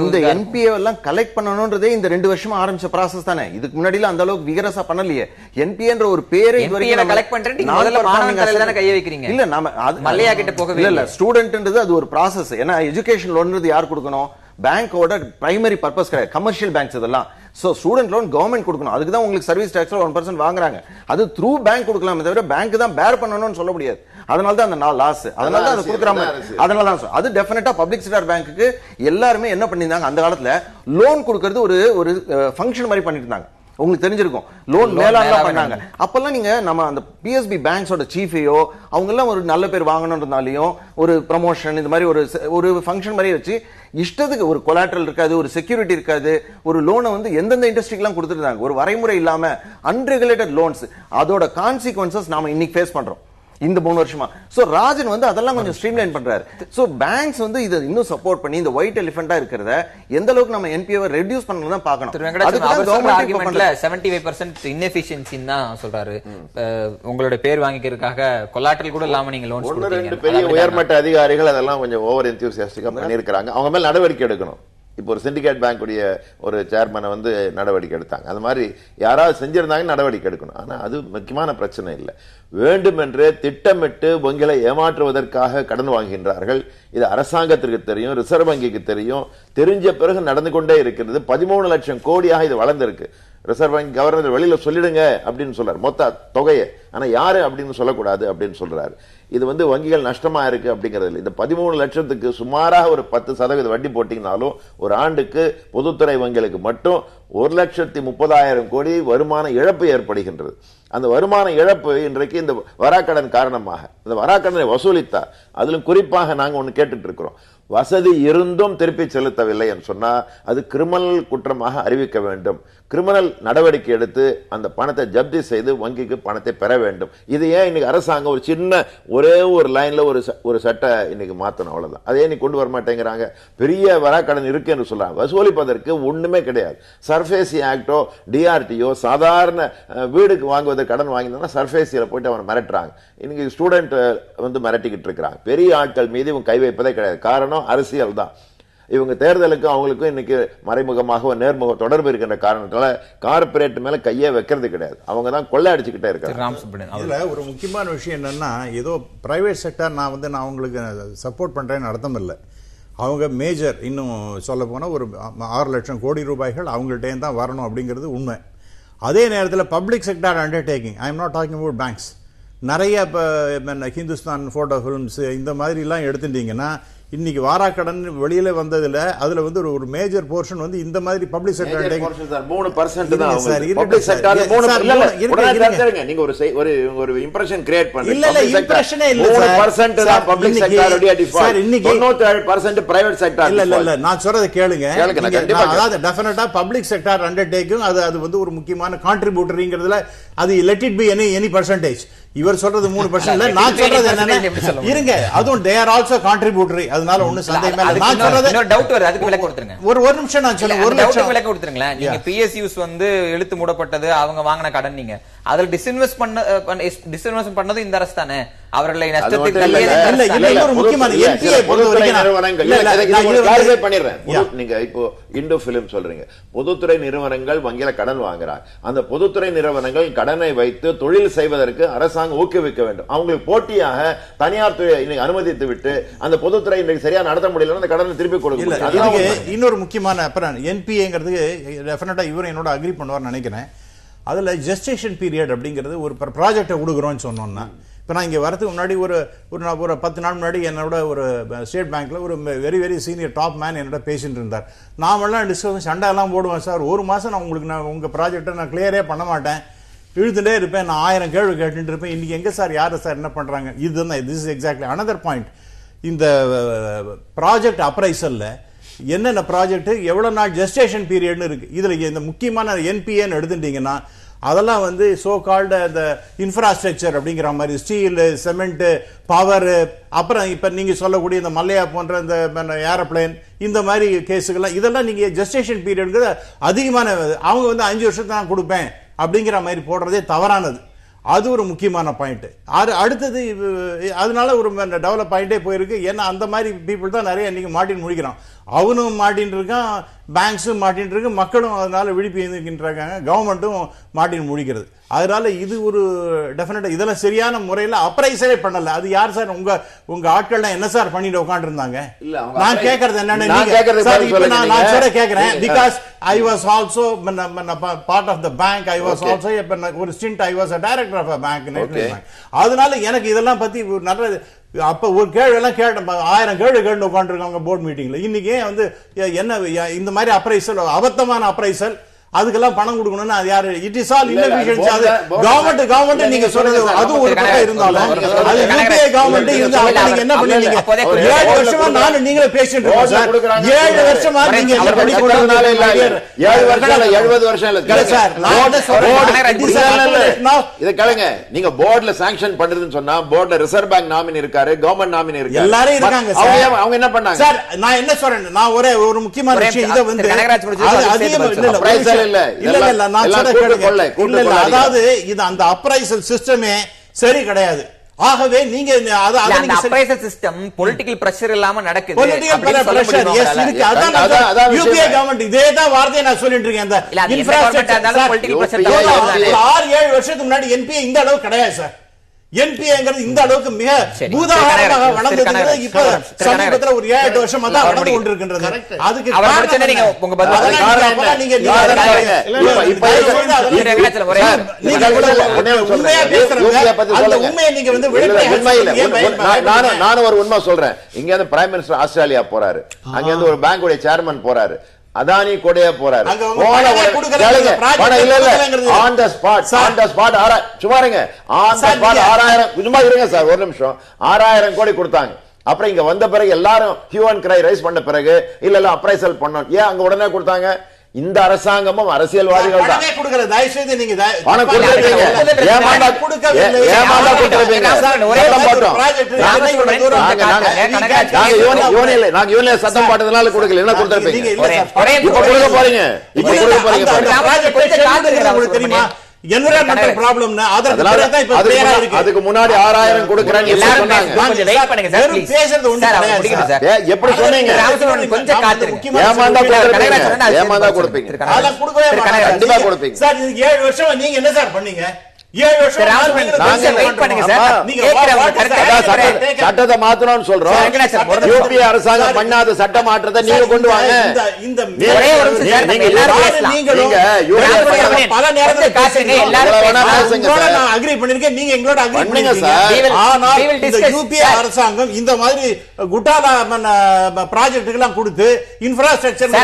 இந்த என்பிஏ எல்லாம் கலெக்ட் பண்ணணும்ன்றதே இந்த 2 வருஷமா ஆரம்பிச்ச process தானே. இதுக்கு முன்னாடில அந்த அளவுக்கு விகரசா பண்ணலையே. என்பிஏன்ற ஒரு பேரே இதுவரைக்கும் கலெக்ட் பண்றேன் நீங்க முதல்ல மாணவன் தலையில தான கைய வைக்கிறீங்க. இல்ல நாம மல்லையா கிட்ட போகவே இல்ல. ஸ்டூடெண்ட்ன்றது அது ஒரு process. ஏன்னா எஜுகேஷன் லோன்றது யார் கொடுக்கணும்? பேங்கோட பிரைமரி பர்பஸ் கிடையாது. கமர்ஷியல் பேங்க்ஸ் இதெல்லாம். சோ ஸ்டூடெண்ட் லோன் கவர்மெண்ட் கொடுக்கணும். அதுக்கு தான் உங்களுக்கு சர்வீஸ் டாக்ஸ்ல 1% வாங்குறாங்க. அது த்ரூ பேங்க் கொடுக்கலாமே தவிர பேங்க் தான் பேர் பண்ணணும்னு சொல்ல முடியாது. அதனால தான் அந்த லாஸ். அதனால தான் அது கொடுக்கறாங்க. அதனால தான் அது டெஃபினட்டா பப்ளிக் செக்டார் பேங்க்குக்கு எல்லாரும் என்ன பண்ணிருந்தாங்க, அந்த காலத்துல லோன் கொடுக்கிறது ஒரு ஃபங்க்ஷன் மாதிரி பண்ணிட்டு இருந்தாங்க. உங்களுக்கு தெரிஞ்சிருக்கும், லோன் மேலாண்மை பண்ணாங்க. அப்பெல்லாம் நீங்க நம்ம அந்த பிஎஸ்பி பேங்க்ஸோட சீஃபையோ அவங்க எல்லாம் ஒரு நல்ல பேர் வாங்கணும்ன்றதாலையும் ஒரு ப்ரமோஷன் இந்த மாதிரி ஒரு ஃபங்க்ஷன் மாதிரி வச்சு இஷ்டத்துக்கு ஒரு கொலாட்ரல் இருக்காது, ஒரு செக்யூரிட்டி இருக்காது, ஒரு லோனை வந்து எந்தெந்த இண்டஸ்ட்ரிக்கெல்லாம் கொடுத்துருந்தாங்க. ஒரு வரைமுறை இல்லாம அன்ரெகுலேட்டட் லோன்ஸ். அதோட கான்சிக்வன்சஸ் நாம இன்னைக்கு ஃபேஸ் பண்றோம் இந்த 3 வருஷமா. சோ ராஜன் வந்து அதெல்லாம் கொஞ்சம் ஸ்ட்ரீம்லைன் பண்றாரு. சோ பேங்க்ஸ் வந்து இத இன்னும் சப்போர்ட் பண்ணி இந்த ஒயிட் எலிஃபென்ட்டா இருக்கிறத எந்த அளவுக்கு நம்ம என்பிஏவை ரெடியூஸ் பண்ணனும் தான் பார்க்கணும். அதுக்கு கவர்மெண்ட் ஆர்குமெண்ட்ல 75% இன்எஃபிஷியன்சி தான் சொல்றாரு. உங்களோட பேர் வாங்கிக்கிறதுக்காக கொலாட்டரல் கூட இல்லாம நீங்க லோன்ஸ் கொடுத்தீங்க. பெரிய உயர்மட்ட அதிகாரிகள் அதெல்லாம் கொஞ்சம் ஓவர் என்தூசியாஸ்டிக்கா பண்ணிருக்காங்க. அவங்க மேல நடவடிக்கை எடுக்கணும். இப்போ ஒரு சிண்டிகேட் பேங்க் உடைய ஒரு சேர்மனை வந்து நடவடிக்கை எடுத்தாங்க. அது மாதிரி யாராவது செஞ்சிருந்தாங்க நடவடிக்கை எடுக்கணும். ஆனா அது முக்கியமான பிரச்சனை இல்லை. வேண்டுமென்றே திட்டமிட்டு வங்கிகளை ஏமாற்றுவதற்காக கடன் வாங்குகின்றார்கள். இது அரசாங்கத்திற்கு தெரியும், ரிசர்வ் வங்கிக்கு தெரியும். தெரிஞ்ச பிறகு நடந்து கொண்டே இருக்கிறது. 13 லட்சம் கோடியாக இது வளர்ந்திருக்கு. ரிசர்வ் வங்கி கவர்னர் வெளியில சொல்லிடுங்க அப்படின்னு சொல்றாரு மொத்த தொகையை. ஆனா யாரு அப்படின்னு சொல்லக்கூடாது அப்படின்னு சொல்றாரு. இது வந்து வங்கிகள் நஷ்டமா இருக்கு அப்படிங்கிறது. இந்த 13 லட்சத்துக்கு சுமாராக ஒரு 10% வட்டி போட்டீங்கனாலும் ஒரு ஆண்டுக்கு பொதுத்துறை வங்கிகளுக்கு மட்டும் 1,30,000 கோடி வருமான இழப்பு ஏற்படுகின்றது. அந்த வருமான இழப்பு இன்றைக்கு இந்த வராக்கடன் காரணமாக இந்த வராக்கடனை வசூலித்தா, அதிலும் குறிப்பாக நாங்க ஒண்ணு கேட்டுட்டு இருக்கிறோம், வசதி இருந்தும் திருப்பி செலுத்தவில்லை என்று சொன்னா அது கிரிமினல் குற்றமாக அறிவிக்க வேண்டும். கிரிமினல் நடவடிக்கை எடுத்து அந்த பணத்தை ஜப்தி செய்து வங்கிக்கு பணத்தை பெற வேண்டும். இது ஏன் இன்னைக்கு அரசாங்கம் ஒரு சின்ன ஒரே ஒரு லைன்ல ஒரு சட்டை இன்னைக்கு மாத்தணும், அவ்வளவுதான். அதே நீ கொண்டு வர மாட்டேங்கிறாங்க. பெரிய வராக்கடன் இருக்கு என்று சொல்றாங்க. வசூலிப்பதற்கு ஒண்ணுமே கிடையாது. சர்ஃபேசி ஆக்டோ டிஆர்டிஓ சாதாரண வீடுக்கு வாங்குவதற்கு கடன் வாங்கினா சர்ஃபேசியில போயிட்டு அவனை மிரட்டுறாங்க. இன்னைக்கு ஸ்டூடெண்ட் வந்து மிரட்டிக்கிட்டு இருக்கிறாங்க. பெரிய ஆட்கள் மீது இவங்க கை வைப்பதே கிடையாது. காரணம் அரசியல் தான். இவங்க தேர்தலுக்கும் அவங்களுக்கும் இன்னைக்கு மறைமுகமாக நேர்முக தொடர்பு இருக்கின்ற காரணத்தால கார்பரேட் மேல கையே வைக்கிறது கிடையாது. அவங்க தான் கொள்ளை அடிச்சுக்கிட்டே இருக்காங்க. இதுல ஒரு முக்கியமான விஷயம் என்னன்னா, ஏதோ பிரைவேட் செக்டர் நான் அவங்களுக்கு சப்போர்ட் பண்றேன்னு அர்த்தம் இல்லை. அவங்க மேஜர் இன்னும் சொல்ல போனா ஒரு 6 லட்சம் கோடி ரூபாய்கள் அவங்கள்ட்டே தான் வரணும் அப்படிங்கிறது உண்மை. அதே நேரத்தில் public sector undertaking, I am not talking about banks, நிறைய இப்போ ஹிந்துஸ்தான் போட்டோ ஃபிலிம்ஸ் இந்த மாதிரிலாம் எடுத்துட்டீங்கன்னா இன்னைக்கு வாராக்கடன் வெளியில வந்ததுல அதுல வந்து ஒரு மேஜர் போர்ஷன் வந்து இந்த மாதிரி பப்ளிக் செக்டர் 3% தான் சார். பப்ளிக் செக்டார் 3% நீங்க ஒரு இம்ப்ரஷன் கிரியேட் பண்ணுங்க. இல்ல இம்ப்ரஷனே இல்ல சார். 3% தான் பப்ளிக் செக்டார் உடைய டிஃபால்ட். 97% private sector. இல்ல நான் சொல்றத கேளுங்க. அதாவது டெஃபினட்டா பப்ளிக் செக்டார் அண்டர்டேக்கிங் அது வந்து ஒரு முக்கியமான கான்ட்ரிபியூட்டரிங்கிறதுல அது let it be any percentage. இவர் சொல்றது 3% இல்ல, நான் சொல்றது என்னன்னா இருங்க, அதுவும் they are also contributory, அதனால ஒண்ணும் சந்தேகமே இல்ல. நான் சொல்றது இன்னொரு டவுட் வருது, அதுக்கு விளக்கம் கொடுத்துருங்க. ஒரு நிமிஷம் நான் சொல்றேன். ஒரு நிமிஷம் விளக்கம் கொடுத்துருங்களேன். நீங்க பிஎஸ்யூஸ் வந்து இழுத்து மூடப்பட்டது, அவங்க வாங்கின கடன், நீங்க அதுல டிஸ்இன்வெஸ்ட் பண்ணது இந்த அரசு தானே. அவர்களை நஷ்டத்துக்கு இன்னொரு முக்கியமான என்பிஏ பொதுத்துறை நிறுவனங்கள் பண்ணிடுறேன். நீங்க இப்போ இண்டோ பிலிம் சொல்றீங்க, பொதுத்துறை நிறுவனங்கள் வங்கியில கடன் வாங்குறாங்க. அந்த பொதுத்துறை நிறுவனங்கள் கடனை வைத்து தொழில் செய்வதற்கு அரசாங்கம் ஊக்குவிக்க வேண்டும். அவங்களுக்கு போட்டியாக தனியார் துறை அனுமதித்து விட்டு அந்த பொதுத்துறை சரியா நடத்த முடியல, அந்த கடனை திருப்பி கொடுக்க. இன்னொரு முக்கியமான அப்புறம் என்பிஏங்கிறது டெஃபினட்டா இவரும் என்னோட அக்ரி பண்ணுவார்னு நினைக்கிறேன். அதுல ஜெஸ்டேஷன் பீரியட் அப்படிங்கிறது ஒரு ப்ராஜெக்டை கொடுக்குறோம்னு சொன்னோம்னா, இப்போ நான் இங்கே வரதுக்கு முன்னாடி ஒரு 10 நாள் முன்னாடி என்னோட ஒரு ஸ்டேட் பேங்க்ல ஒரு very very senior top man என்னோட பேசிட்டு இருந்தார். நாமெல்லாம் டிஸ்கஷன் சண்டையெல்லாம் போடுவேன் சார், ஒரு மாதம் நான் உங்கள் ப்ராஜெக்டை நான் கிளியரே பண்ண மாட்டேன், இழுத்துட்டே இருப்பேன், நான் 1000 கேள்வி கேட்டுட்டு இருப்பேன். இன்னைக்கு எங்கே சார், யார் சார் என்ன பண்ணுறாங்க? இதுதான், this is exactly another point. இந்த ப்ராஜெக்ட் அப்ரைசலில் என்னென்ன ப்ராஜெக்ட் எவ்வளோ நாள் ஜெஸ்டேஷன் பீரியட்னு இருக்குது. இதில் இந்த முக்கியமான என்பிஏன்னு எடுத்துட்டீங்கன்னா அதெல்லாம் வந்து சோ கால்டு அந்த இன்ஃப்ராஸ்ட்ரக்சர் அப்படிங்கிற மாதிரி ஸ்டீல், சிமெண்ட், பவர், அப்புறம் இப்போ நீங்கள் சொல்லக்கூடிய இந்த மல்லையா போன்ற இந்த ஏரோப்ளேன், இந்த மாதிரி கேஸுகள்லாம் இதெல்லாம் நீங்கள் ஜெஸ்டேஷன் பீரியடுங்கிறது அதிகமான, அவங்க வந்து 5 வருஷத்தை நான் கொடுப்பேன் அப்படிங்கிற மாதிரி போடுறதே தவறானது. அது ஒரு முக்கியமான பாயிண்ட். அடுத்தது அதனால ஒரு டெவலப் ஆகிட்டே போயிருக்கு. ஏன்னா அந்த மாதிரி பீப்புள் தான் நிறைய இன்னைக்கு மாட்டின் முடிக்கிறான். அவனும் மாட்டின்னு இருக்கான், பேங்க்ஸும் மாட்டின்னு இருக்கு, மக்களும் அதனால விழிப்பு இருக்கின்றாங்க, கவர்மெண்ட்டும் மாட்டின் முடிக்கிறது. அதனால இது ஒரு டெஃபினட்டா இதெல்லாம் சரியான முறையில் அப்ரைசலே பண்ணல. அது யார் சார், உங்க ஆட்கள் என்ன சார் பண்ணிட்டு உட்காந்து இருந்தாங்க? நான் கேட்கறது என்னன்னு நான் சொல்ல கேட்கிறேன். Because I was also part of the bank, I was also ஒரு stint, I was director of a bank. அதனால எனக்கு இதெல்லாம் பத்தி நல்ல அப்ப ஒரு கேள்வி எல்லாம் கேட்டேன், 1000 கேள்வி கேட்டு உட்காந்துருக்காங்க போர்ட் மீட்டிங்ல. இன்னைக்கு வந்து என்ன இந்த மாதிரி அப்ரைசல், அபத்தமான அப்ரைசல், அதுக்கெல்லாம் பணம் கொடுக்கணும்னு அது யாரு? It is all inefficiency. அது கவர்மெண்ட் நீங்க சொல்றது அது ஒரு பக்கம் இருந்தாலும் அது யூபிஏ கவர்மெண்ட் இருந்தா நீங்க என்ன பண்ணீங்க? 7 வருஷமா நானும் நீங்களே பேசிட்டு இருக்கோம் சார். 7 வருஷமா நீங்க என்ன பண்ணி கொண்டதுனால இல்ல, 7 வருஷம் இல்ல, 70 வருஷம் இல்ல சார். இத கேளுங்க, நீங்க போர்ட்ல சாங்க்ஷன் பண்றதுன்னு சொன்னா போர்ட்ல ரிசர்வ் பேங்க் நாமினி இருக்காரு, கவர்மெண்ட் நாமினி இருக்காரு, எல்லாரும் இருக்காங்க சார். அவங்க என்ன பண்ணாங்க சார்? நான் என்ன சொல்றேன், நான் ஒரு முக்கியமான விஷயம் இத வந்து அதிகம் அதாவது இது அந்த அப்ரைசல் சிஸ்டமே சரி கிடையாது. ஆகவே நீங்க அப்ரைசல் சிஸ்டம் பொலிட்டிக்கல் பிரஷர் இல்லாம நடக்குது. யூபிஏ கவர்மெண்ட் இதே தான் வார்த்தையை நான் சொல்லிட்டு இருக்கேன். அந்த இன்ஃப்ராஸ்ட்ரக்சர் 6-7 வருஷத்துக்கு முன்னாடி என்பிஏ இந்த அளவு கிடையாது சார். என்பிஏங்கிறது இந்த அளவுக்கு மிக பூதாகரமாக வளர்ந்தது. இப்ப சமீபத்தில் ஒரு 7-8 வருஷமா தான் வளர்ந்து கொண்டிருக்கின்றது. அதுக்கு உண்மையை நீங்க வந்து நானும் ஒரு உண்மை சொல்றேன். இங்க இருந்து பிரைம் மினிஸ்டர் ஆஸ்திரேலியா போறாரு, அங்க இருந்து ஒரு பேங்குடைய சேர்மன் போறாரு, அதானி கொடையா போறாரு. சும்மா இருங்க, 6000 கோடி கொடுத்தாங்க. அப்புறம் இங்க வந்த பிறகு எல்லாரும் ஹியூ அண்ட் கிரை ரைஸ் பண்ண பிறகு இல்ல அப்ரைசல் பண்ணோம். ஏன் அங்க உடனே கொடுத்தாங்க? இந்த அரசாங்கமும் அரசியல்வாதிகள் தான் பணம் சத்தம் பாட்டதுனால கொடுக்கல. என்ன கொடுத்திருப்பீங்க? இப்ப கொடுக்க போறீங்க, இப்ப கொடுக்க போறீங்க தெரியுமா? அதுக்கு முன்னாடி 6000 கொடுக்கறேன்னு எப்படி சொன்னீங்க? ஏமாந்தா கொடுப்பீங்க, கண்டிப்பா கொடுப்பீங்க. 7 வருஷம் நீங்க என்ன சார் பண்ணீங்க? சட்டத்தை மாத்தணும்னு சொல்றோம். யூபிஏ அரசாங்கம் பண்ணாத சட்ட மாற்றத்தை நீங்க கொண்டு வாங்க. அரசாங்கம் இந்த மாதிரி குட்டாலா ப்ராஜெக்ட் எல்லாம் கொடுத்து இன்ஃப்ராஸ்ட்ரக்சர்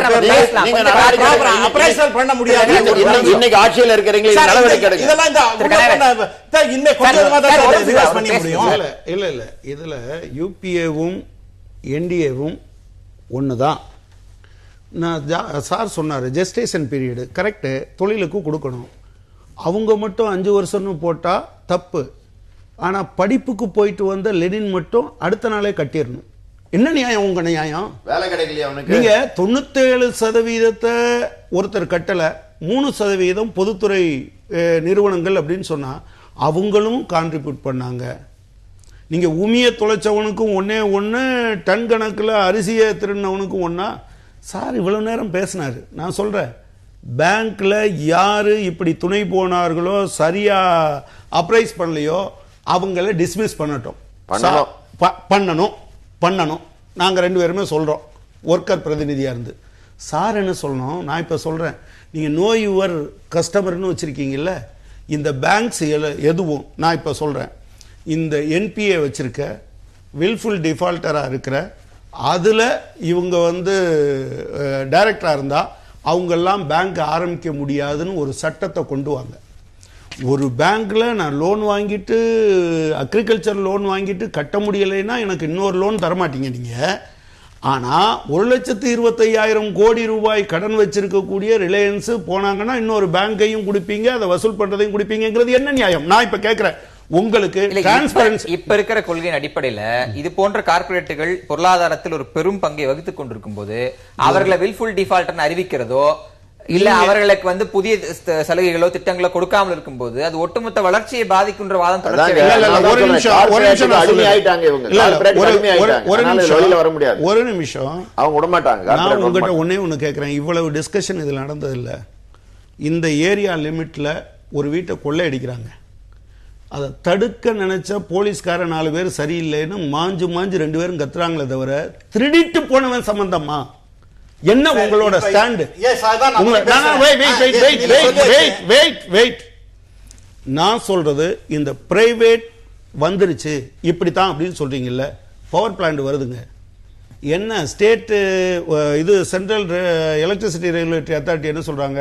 அப்ரைசல் பண்ண முடியாது. இன்னைக்கு ஆட்சியில் இருக்கிறீங்களா? நடவடிக்கை எடுங்க. இதுல யூபிஏவும் என்டிஏவும் ஒண்ணுதான். சார் சொன்னாரு ஜெஸ்டேஷன் பீரியடு கரெக்ட், தொழிலுக்கு கொடுக்கணும். அவங்க மட்டும் 5 வருஷம்னு போட்டா தப்பு. ஆனா படிப்புக்கு போயிட்டு வந்த லெனின் மட்டும் அடுத்த நாளே கட்டிடணும். என்ன நியாயம் உங்க நியாயம்? வேலை கிடைக்கலையா அவனுக்கு? நீங்க 97% ஒருத்தர் கட்டல, 3% பொதுத்துறை நிறுவனங்கள் அப்படின்னு சொன்னா அவங்களும் கான்ட்ரிபியூட் பண்ணாங்க. நீங்க உமிய தொலைச்சவனுக்கும் ஒண்ணு டன் கணக்கில் அரிசியை திருடினவனுக்கும் ஒண்ணா? சார் இவ்வளவு நேரம் பேசினாரு. நான் சொல்றேன், பேங்க்ல யாரு இப்படி துணை போனார்களோ, சரியா அப்ரைஸ் பண்ணலையோ அவங்கள டிஸ்மிஸ் பண்ணட்டும். பண்ணணும். நாங்க 2 பேருமே சொல்றோம், ஒர்க்கர் பிரதிநிதியா இருந்து. சார் என்ன சொல்லணும்? நான் இப்ப சொல்றேன், நீங்க நோ யுவர் கஸ்டமர்னு வச்சிருக்கீங்கல்ல, இந்த பேங்க்ஸ் எதுவும், நான் இப்ப சொல்றேன், இந்த என்பிஏ வச்சிருக்க வில்ஃபுல் டிஃபால்டரா இருக்கிற அதுல இவங்க டைரக்டரா இருந்தா அவங்கெல்லாம் பேங்க் ஆரம்பிக்க முடியாதுன்னு ஒரு சட்டத்தை கொண்டு வாங்க. ஒரு பேங்க்ல நான் லோன் வாங்கிட்டு, அக்ரிகல்ச்சர் லோன் வாங்கிட்டு கட்ட முடியலைன்னா எனக்கு இன்னொரு லோன் தரமாட்டீங்க நீங்க. ஆனா 1,25,000 கோடி ரூபாய் கடன் வச்சிருக்கக்கூடிய ரிலையன்ஸ் போனாங்கன்னா இன்னொரு பேங்கையும் கொடுப்பீங்க, அதை வசூல் பண்றதையும் கொடுப்பீங்கிறது என்ன நியாயம்? நான் இப்ப கேட்கிறேன் உங்களுக்கு. இப்ப இருக்கிற கொள்கையின் அடிப்படையில இது போன்ற கார்ப்பரேட்டுகள் பொருளாதாரத்தில் ஒரு பெரும் பங்கை வகித்துக் கொண்டிருக்கும் போது அவர்களை வில்ஃபுல் டிஃபால்டர் அறிவிக்கிறதோ இல்ல அவர்களுக்கு புதிய சலுகைகளோ திட்டங்களோ கொடுக்காமல் இருக்கும் போது அது ஒட்டுமொத்த வளர்ச்சியை பாதிக்கின்ற வாதம் ஒரு நிமிஷம் அவங்க விட மாட்டாங்க. நான் உங்ககிட்ட ஒண்ணு கேட்கிறேன். இவ்வளவு டிஸ்கஷன் இதுல நடந்தது இல்ல. இந்த ஏரியா லிமிட்ல ஒரு வீட்டை கொள்ளை அடிக்கிறாங்க, அதை தடுக்க நினைச்ச போலீஸ்கார 4 பேர் சரியில்லைன்னு மாஞ்சு 2 பேரும் கத்துறாங்களே தவிர திருடிட்டு போனவன் சம்பந்தமா என்ன உங்களோட ஸ்டாண்டு? நான் சொல்றது, இந்த பிரைவேட் வந்துருச்சு இப்படித்தான் அப்படின்னு சொல்றீங்கல்ல, பவர் பிளான்ட் வருதுங்க, என்ன ஸ்டேட் இது சென்ட்ரல் எலக்ட்ரிசிட்டி ரெகுலேட்டரி அத்தாரிட்டி என்ன சொல்றாங்க?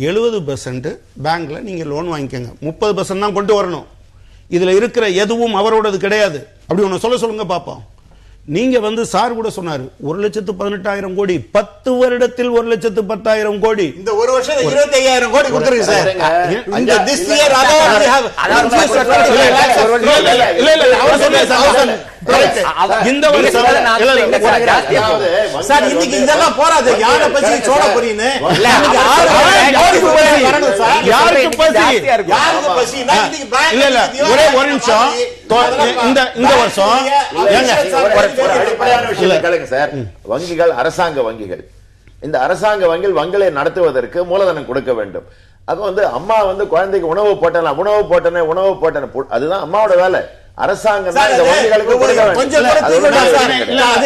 70% பேங்க்ல நீங்க லோன் வாங்கிக்கங்க, 30% தான் கொண்டு வரணும், இதுல இருக்கிற எதுவும் அவரோடது கிடையாது அப்படி ஒண்ணு சொல்லுங்க பாப்போம். நீங்க சார் கூட சொன்னாரு 1,18,000 கோடி, 10 வருடத்தில் 1,10,000 கோடி, இந்த ஒரு வருஷம் 25,000 கோடி கொடுத்துருக்கு சார். இந்த this year இந்த வருஷம் சார் இன்னைக்கு இதெல்லாம் போறாது. யாரை பத்தி சோட போறீன்னு யாருக்கு பசி இல்ல ஒரே ஒரு நிமிஷம். இந்த வருஷம் அடிப்படையான விஷயம் கேளுங்க சார். வங்கிகள் அரசாங்க வங்கிகள், இந்த அரசாங்க வங்கிகள் வங்கிகளை நடத்துவதற்கு மூலதனம் கொடுக்க வேண்டும். அப்ப அம்மா குழந்தைக்கு உணவு போட்டேன்னு அதுதான் அம்மாவோட வேலை. அரசாங்கம் தான் இந்த வங்கிகளுக்கு கொடுக்க வேண்டும்.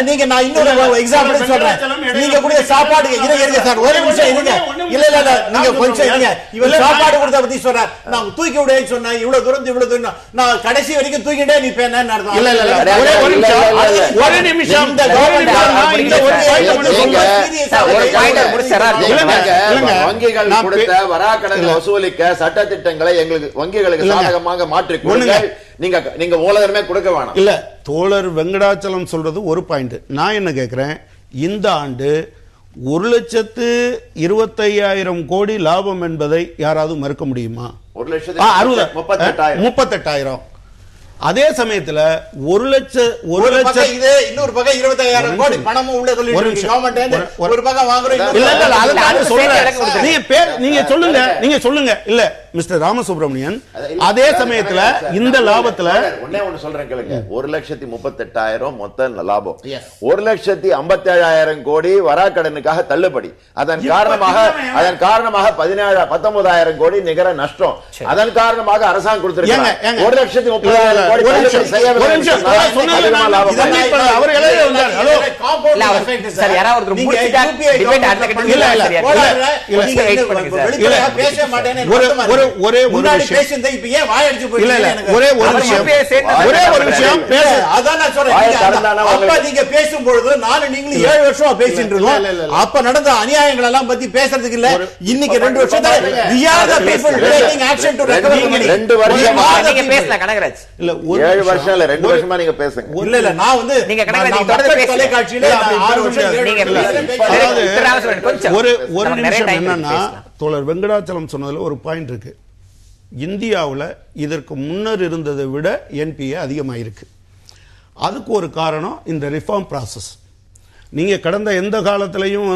நீங்க நான் இன்னொரு எக்ஸாம்பிள் சொல்றேன். நீங்க கூட சாப்பாடு இருங்க சார், ஒரு நிமிஷம் இருங்க. இல்ல நீங்க கொஞ்சம் இருங்க. இவன் சாப்பாடு கொடுத்த பத்தி சொல்ற, நான் தூக்கி விடுன்னு சொன்னேன், இவ்வளவு தூரம் நான் கடைசி வரைக்கும் தூக்கிட்டே நிப்பேன். ஒரு நிமிஷம் வங்கிகள் கொடுத்த வராக்கடன் வசூலிக்க சட்ட திட்டங்களை எங்களுக்கு வங்கிகளுக்கு சாதகமாக மாற்றிக் கொடுங்கள். நீங்க மூலதனமே கொடுக்க வேணாம். இல்ல தோழர் வெங்கடாச்சலம் சொல்றது ஒரு பாயிண்ட். நான் என்ன கேட்கிறேன், இந்த ஆண்டு 1,25,000 கோடி லாபம் என்பதை யாராவது மறுக்க முடியுமா? 38,000. அதே சமயத்துல 1 லட்சம் இன்னொரு பக்கம் 25,000 கோடி பணமும் உள்ள ஒரு பக்கம் வாங்குறோம். நீங்க சொல்லுங்க. இல்ல மிஸ்டர் ராமசுப்ரமணியன், அதே சமயத்துல இந்த லாபத்துல ஒண்ணு சொல்றேன் கேளுங்க. 1,38,000 மொத்த லாபம், 1,57,000 கோடி வராக்கடனுக்காக தள்ளுபடி. அதன் காரணமாக 19,000 கோடி நிகர நஷ்டம். அதன் காரணமாக அரசாங்கம் கொடுத்திருக்காங்க 1,30,000 பேசும்பொழுது நானும் நீங்களும் 7 வருஷமா பேசிட்டு இருக்கோம். அப்ப நடந்த அநியாயங்கள் எல்லாம் பத்தி பேசுறதுக்கு இல்ல. இன்னைக்கு 2 வருஷம் 2 வருஷம் இல்ல 2 வருஷமா நீங்க பேசுங்க. இல்ல நான் நீங்க தொலைக்காட்சியில 6 வருஷம் ஒரு நிமிஷம் என்னன்னா, தோழர் வெங்கடாச்சலம் சொன்னதுல ஒரு பாயிண்ட் இருக்கு. இந்தியாவில் இதற்கு முன்னர் இருந்ததை விட என்பிஏ அதிகமாயிருக்கு. அதுக்கு ஒரு காரணம் இந்த ரிஃபார்ம் ப்ராசஸ். நீங்கள் கடந்த எந்த காலத்திலையும்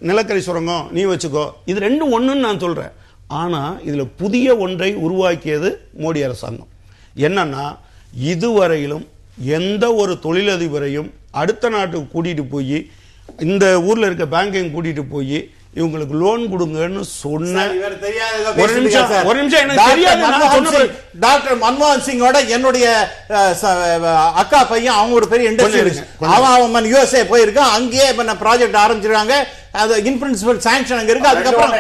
நிலக்கரி சுரங்கம் நீ வச்சுக்கோ, இது ரெண்டும் ஒன்றுன்னு நான் சொல்கிறேன். ஆனால் இதில் புதிய ஒன்றை உருவாக்கியது மோடி அரசாங்கம். என்னன்னா, இதுவரையிலும் எந்த ஒரு தொழிலதிபரையும் அடுத்த நாட்டுக்கு கூட்டிகிட்டு போய் இந்த ஊரில் இருக்க பேங்கையும் கூட்டிகிட்டு போய் இவங்களுக்கு லோன் கொடுங்கன்னு சொன்ன ஒரு நிமிஷம் எனக்கு தெரியாது. டாக்டர் மன்மோகன் சிங்கோட என்னுடைய அக்கா பையன் அவங்க ஒரு பெரிய இண்டஸ்ட்ரி, அவன் USA போயிருக்கான். அங்கேயே ப்ராஜெக்ட் ஆரம்பிச்சிருக்காங்க. அது இன் பிரின்சிபல் சாங்க்ஷன் அங்க இருக்கு. அதுக்கப்புறம்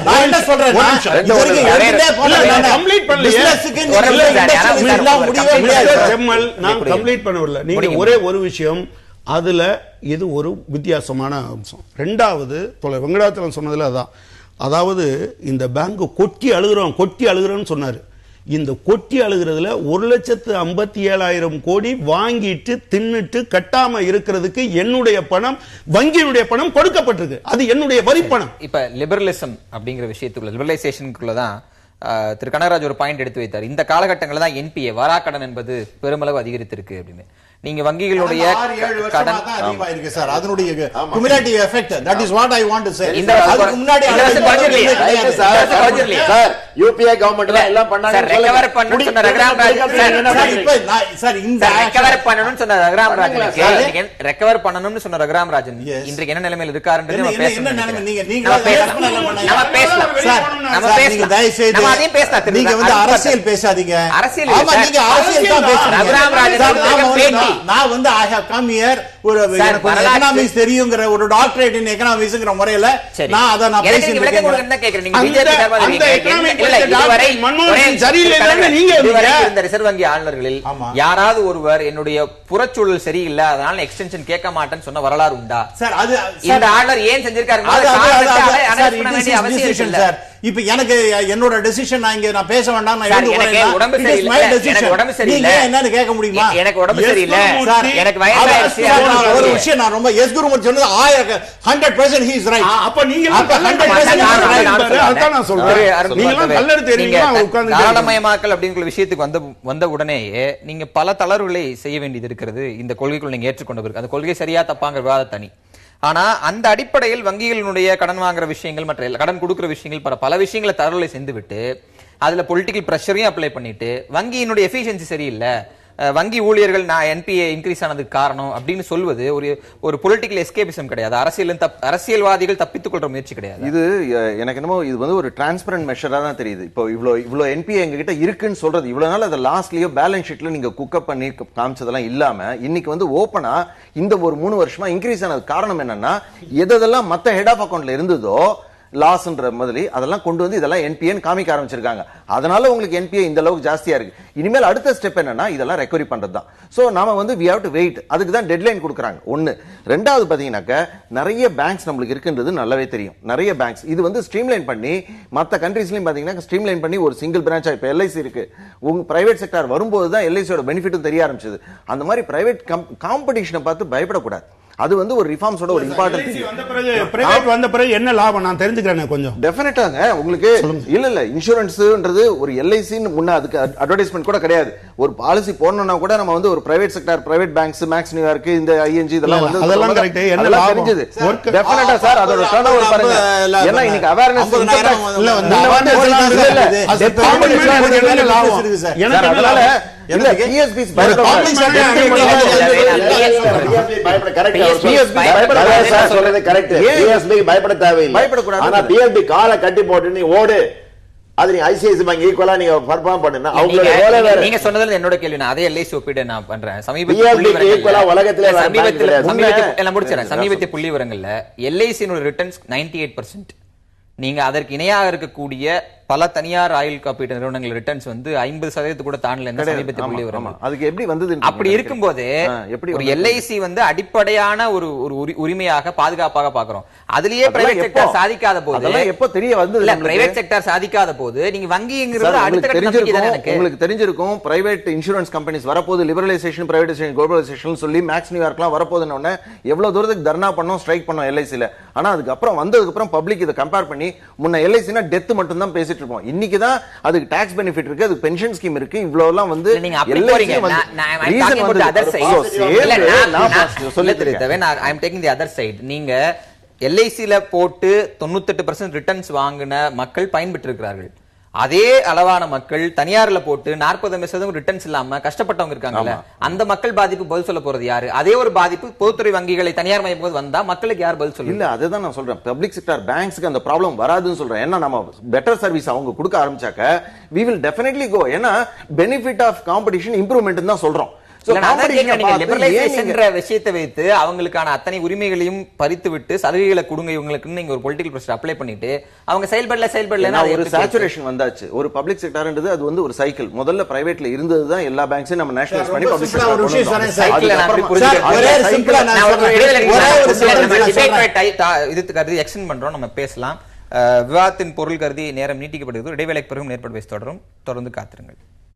நான் என்ன சொல்றேன், நான் கம்ப்ளீட் பண்ணவில்லை. நீங்க ஒரே ஒரு விஷயம், அதுல இது ஒரு வித்தியாசமான அம்சம். ரெண்டாவது வெங்கடாச்சலம் சொன்னதுல அதான், அதாவது இந்த பேங்க் கொட்டி அழுகிறோம்னு சொன்னாரு. இந்த கொட்டி அழுகிறதுல 1,57,000 கோடி வாங்கிட்டு தின்னுட்டு கட்டாம இருக்கிறதுக்கு என்னுடைய பணம், வங்கியினுடைய பணம் கொடுக்கப்பட்டிருக்கு. அது என்னுடைய வரி பணம். இப்ப லிபரலிசம் அப்படிங்கிற விஷயத்துக்குள்ள, லிபரலைசேஷனுக்குள்ளதான் திரு கனகராஜ் ஒரு பாயிண்ட் எடுத்து வைத்தார். இந்த காலகட்டங்களில் தான் என்பிஏ வாராக்கடன் என்பது பெருமளவு அதிகரித்திருக்கு அப்படின்னு. நீங்க வங்கிகளுடைய கடன் அதிகமாயிருக்கு சார், அதனுடைய cumulative effect, that is what I want to say. அதுக்கு முன்னாடி சார் யூபிஏ கவர்மெண்ட்ல எல்லாம் பண்ணாங்க, ரெக்கவர் பண்ணனும்னு சொன்ன ரகுராம் ராஜன் சார், இந்த ரெக்கவர் பண்ணனும்னு சொன்ன ரகுராம் ராஜன், ரெக்கவர் பண்ணனும்னு சொன்ன ரகுராம் ராஜன் இன்றைக்கு என்ன நிலைமையில் இருக்காருன்றது நம்ம பேசணும். நீங்க அரசியல் பேசாதீங்க. அரசியல் தான் பேசுறீங்க. நான் I have come here ஒரு எனக்கு எகனாமிக்ஸ் தெரியும்ங்கற ஒரு டாக்டரேட் இன் எகனாமிக்ஸ்ங்கற முறையில நான் அத நான் பேசிட்டு இருக்கேன். நீங்க பிஜேபி இதுவரை மன்மோகன் சரியில்லைன்னு நீங்க இந்த ரிசர்வ் வங்கி ஆளுநர்களில் யாராவது ஒருவர் என்னுடைய புறச்சூழல் சரியில்லை அதனால எக்ஸ்டென்ஷன் கேட்க மாட்டேன்னு சொன்ன வரலாறு உண்டா சார்? அது இந்த ஆளுநர் ஏன் செஞ்சிருக்காரு அவசியம் இல்ல சார். இப்ப எனக்கு என்னோட டெசிஷன் நான் பேச வேண்டாம், எனக்கு உடம்பு சரியில்லை என்னன்னு கேட்க முடியுமா? எனக்கு உடம்பு சரியில்லை, எனக்கு வயசாயிருச்சு. ஒரு விஷயம் நான் ரொம்ப எஸ் குருமூர்த்தி சொன்னது 100% he is right. அப்ப நீங்க 100% அதான் நான் சொல்றேன். நீங்க கல்லெடுத்து எறியீங்க உட்கார்ந்து தாராளமயமாக்கல் அப்படிங்கிற விஷயத்துக்கு வந்த உடனேயே நீங்க பல தளர்வுகளை செய்ய வேண்டியது இருக்கிறது. இந்த கொள்கைக்குள் நீங்க ஏற்றுக்கொண்ட பிறகு அந்த கொள்கை சரியா தப்பாங்கிற விவாத தனி. ஆனா அந்த அடிப்படையில் வங்கிகளினுடைய கடன் வாங்குற விஷயங்கள், மற்ற கடன் கொடுக்கிற விஷயங்கள், பல விஷயங்களை தரவுகளை சென்று விட்டு அதுல பொலிட்டிக்கல் பிரஷரையும் அப்ளை பண்ணிட்டு வங்கியினுடைய எஃபிஷியன்சி சரியில்லை, வங்கி ஊழியர்கள் நான் என்பிஏ இன்க்ரீஸ் ஆனதுக்கு காரணம் அப்படின்னு சொல்வது ஒரு பொலிட்டிக்கல் எஸ்கேபிசம் கிடையாது. அரசியல்வாதிகள் தப்பித்துக் கொள்ற முயற்சி கிடையாது. இது எனக்கு என்னமோ இது ஒரு டிரான்ஸ்பரண்ட் மெஷரா தான் தெரியுது. இப்போ இவ்வளவு என்பிஏ எங்க கிட்ட இருக்குன்னு சொல்றது, இவ்வளவு நாள் அதை லாஸ்ட்லயோ பேலன்ஸ் ஷீட்ல நீங்க குக்கப் பண்ணி காமிச்சதெல்லாம் இல்லாம இன்னைக்கு ஓப்பனா இந்த ஒரு 3 வருஷமா இன்க்ரீஸ் ஆனது காரணம் என்னன்னா, எதெல்லாம் மத்த ஹெட் ஆஃப் அக்கௌண்ட்ல இருந்ததோ லாஸ்ன்ற மாதிரி அதெல்லாம் கொண்டு வந்து இதெல்லாம் என்பிஏன்னு காமிக்க ஆரம்பிச்சிருக்காங்க. அதனால உங்களுக்கு என்பிஏ இந்த அளவுக்கு ஜாஸ்தியா இருக்கு. இனிமேல் அடுத்த ஸ்டெப் என்னன்னா இதெல்லாம் ரெக்கவரி பண்றது தான். சோ நாம we have to wait. அதுக்கு தான் டெட்லைன் கொடுக்குறாங்க. ஒன்னு. ரெண்டாவது பாத்தீங்கன்னாக்க நிறைய பேங்க்ஸ் நம்மளுக்கு இருக்குன்றது நல்லாவே தெரியும். நிறைய பேங்க்ஸ் இது ஸ்ட்ரீம்லைன் பண்ணி மற்ற கண்ட்ரீஸ்லயும் பாத்தீங்கன்னா ஸ்ட்ரீம்லைன் பண்ணி ஒரு சிங்கிள் பிரான்ச்சா இப்ப எல்ஐசி இருக்கு. உங்க பிரைவேட் செக்டார் வரும்போது தான் எல்ஐசியோட பெனிஃபிட்டும் தெரிய ஆரம்பிச்சது. அந்த மாதிரி பிரைவேட் காம்படிஷனை பார்த்து பயப்படக்கூடாது. அது ஒரு ரிஃபார்ம்ஸோட ஒரு இம்பார்ட்டன்ட். பிரைவேட் வந்த பிறகு என்ன லாபம் நான் தெரிஞ்சுக்கிறேன் கொஞ்சம். டெஃபினட்டாங்க உங்களுக்கு இல்ல இன்சூரன்ஸ்ன்றது ஒரு எல்ஐசின்னு முன்ன அதுக்கு அட்வர்டைஸ்மென்ட் கூட கிடையாது. ஒரு பாலிசி போடணும்னா கூட நம்ம ஒரு private sector, private banks, Max New York, இந்த ஐஎன்ஜி இதெல்லாம் அதெல்லாம் கரெக்ட். என்ன லாபம் தெரிஞ்சது டெஃபினட்டா சார். அதோட டர்ன்ஓவர் பாருங்க. ஏன்னா இன்னைக்கு அவேர்னஸ் இல்ல என்ன லாபம் எனக்கு அதனால இல்ல பிஎஸ்பி பயப்பட தேவையில்லை. ஆனா பிஎஸ்பி காலை கட்டி போட்டு நீ ஓடு, அது நீ ஐசிஐசி பேங்க் ஈக்குவலா நீங்க பெர்ஃபார்ம் பண்ணுனா அவங்களோட ரோலே வேற. நீங்க சொன்னதுல என்னோட கேள்வி, நான் அதே எல்ஐசி ஒப்பிட நான் பண்றேன். சமீபத்திய ஈக்குவலா உலகத்திலே சமீபத்திய புள்ளிவிவரங்கள்ல எல்ஐசியோட ரிட்டர்ன்ஸ் 98%. நீங்க அதற்கு இணையாக இருக்கக்கூடிய பல தனியார் ஆயுள் காப்பீட்டு நிறுவனங்கள் ரிட்டர்ன்ஸ் வந்து 50% கூட தாண்டல சமீபத்திய புள்ளி வரும். அதுக்கு எப்படி வந்தது? அப்படி இருக்கும்போது ஒரு எல்ஐசி வந்து அடிப்படையான ஒரு உரிமையாக பாதுகாப்பாக பாக்குறோம். அதுலயே பிரைவேட் செக்டார் சாதிக்காத போது எப்ப தெரிய வந்தது? இல்ல பிரைவேட் செக்டார் சாதிக்காத போது நீங்க வங்கிங்கிறது அடுத்த கட்ட நம்பிக்கை தானே. எனக்கு உங்களுக்கு தெரிஞ்சிருக்கும் பிரைவேட் இன்சூரன்ஸ் கம்பெனிஸ் வரப்போது, லிபரலைசேஷன், பிரைவேடைசேஷன், குளோபலைசேஷன் சொல்லி மேக்ஸ் நியூயார்க்லாம் வரப்போதுன்னு உடனே எவ்வளவு தூரத்துக்கு தர்ணா பண்ணோம், ஸ்ட்ரைக் பண்ணோம் எல்ஐசில. ஆனா அதுக்கு அப்புறம் வந்ததுக்கு அப்புறம் பப்ளிக் இதை கம்பேர் பண்ணி முன்ன எல்ஐசினா டெத் மட்டும் தான் பேசிட்டு இருப்போம். இன்னைக்கு தான் அதுக்கு டாக்ஸ் பெனிஃபிட் இருக்கு, அதுக்கு பென்ஷன் ஸ்கீம் இருக்கு, இவ்வளவு எல்லாம் வந்து நீங்க அப்படி போறீங்க. ரீசன் வந்து other side. I am taking the other side. நீங்க எல்ஐசில போட்டு 98% ரிட்டர்ன்ஸ் வாங்கின மக்கள் பயன்பெற்று இருக்கிறார்கள். அதே அளவான மக்கள் தனியார்ல போட்டு 40% ரிட்டர்ன்ஸ் இல்லாம கஷ்டப்பட்டவங்க இருக்காங்கல்ல, அந்த மக்கள் பாதிப்பு பதில் சொல்ல போறது யாரு? அதே ஒரு பாதிப்பு பொதுத்துறை வங்கிகளை தனியார் மயம் போது வந்தா மக்களுக்கு யார் பதில் சொல்ல? இல்ல, அதுதான் நான் சொல்றேன். பப்ளிக் செக்டார் பேங்க்ஸ்க்கு அந்த ப்ராப்ளம் வராதுன்னு சொல்றேன். ஏன்னா நம்ம பெட்டர் சர்வீஸ் அவங்க கொடுக்க ஆரம்பிச்சாக்க we will definitely go. ஏன்னா பெனிஃபிட் ஆஃப் காம்படிஷன் இம்ப்ரூவ்மெண்ட் தான் சொல்றோம். விஷயத்தை வைத்து அவங்களுக்கான அத்தனை உரிமைகளையும் பறித்து விட்டு சலுகைகளை கொடுங்க இவங்களுக்கு நீங்க ஒரு பொலிட்டிக்கல் பிரஷர் அப்ளை பண்ணிட்டு அவங்க செயல்படல ஒரு சேச்சுரேஷன் வந்தாச்சு. ஒரு பப்ளிக் செக்டார்ன்றது அது வந்து ஒரு சைக்கிள். முதல்ல பிரைவேட்ல இருந்தது தான் எல்லா பேங்க்ஸையும் நம்ம நேஷனலைஸ் பண்ணி பப்ளிக் செக்டார் ஒரு விஷயம் சொன்னேன் சார். இது கருதி எக்ஸ்டெண்ட் பண்றோம், நம்ம பேசலாம். விவாதத்தின் பொருள் கருதி நேரம் நீட்டிக்கப்படுகிறது. இடைவேளைக்கு பிறகு நேர்பட பேச தொடரும். தொடர்ந்து காத்திருங்கள்.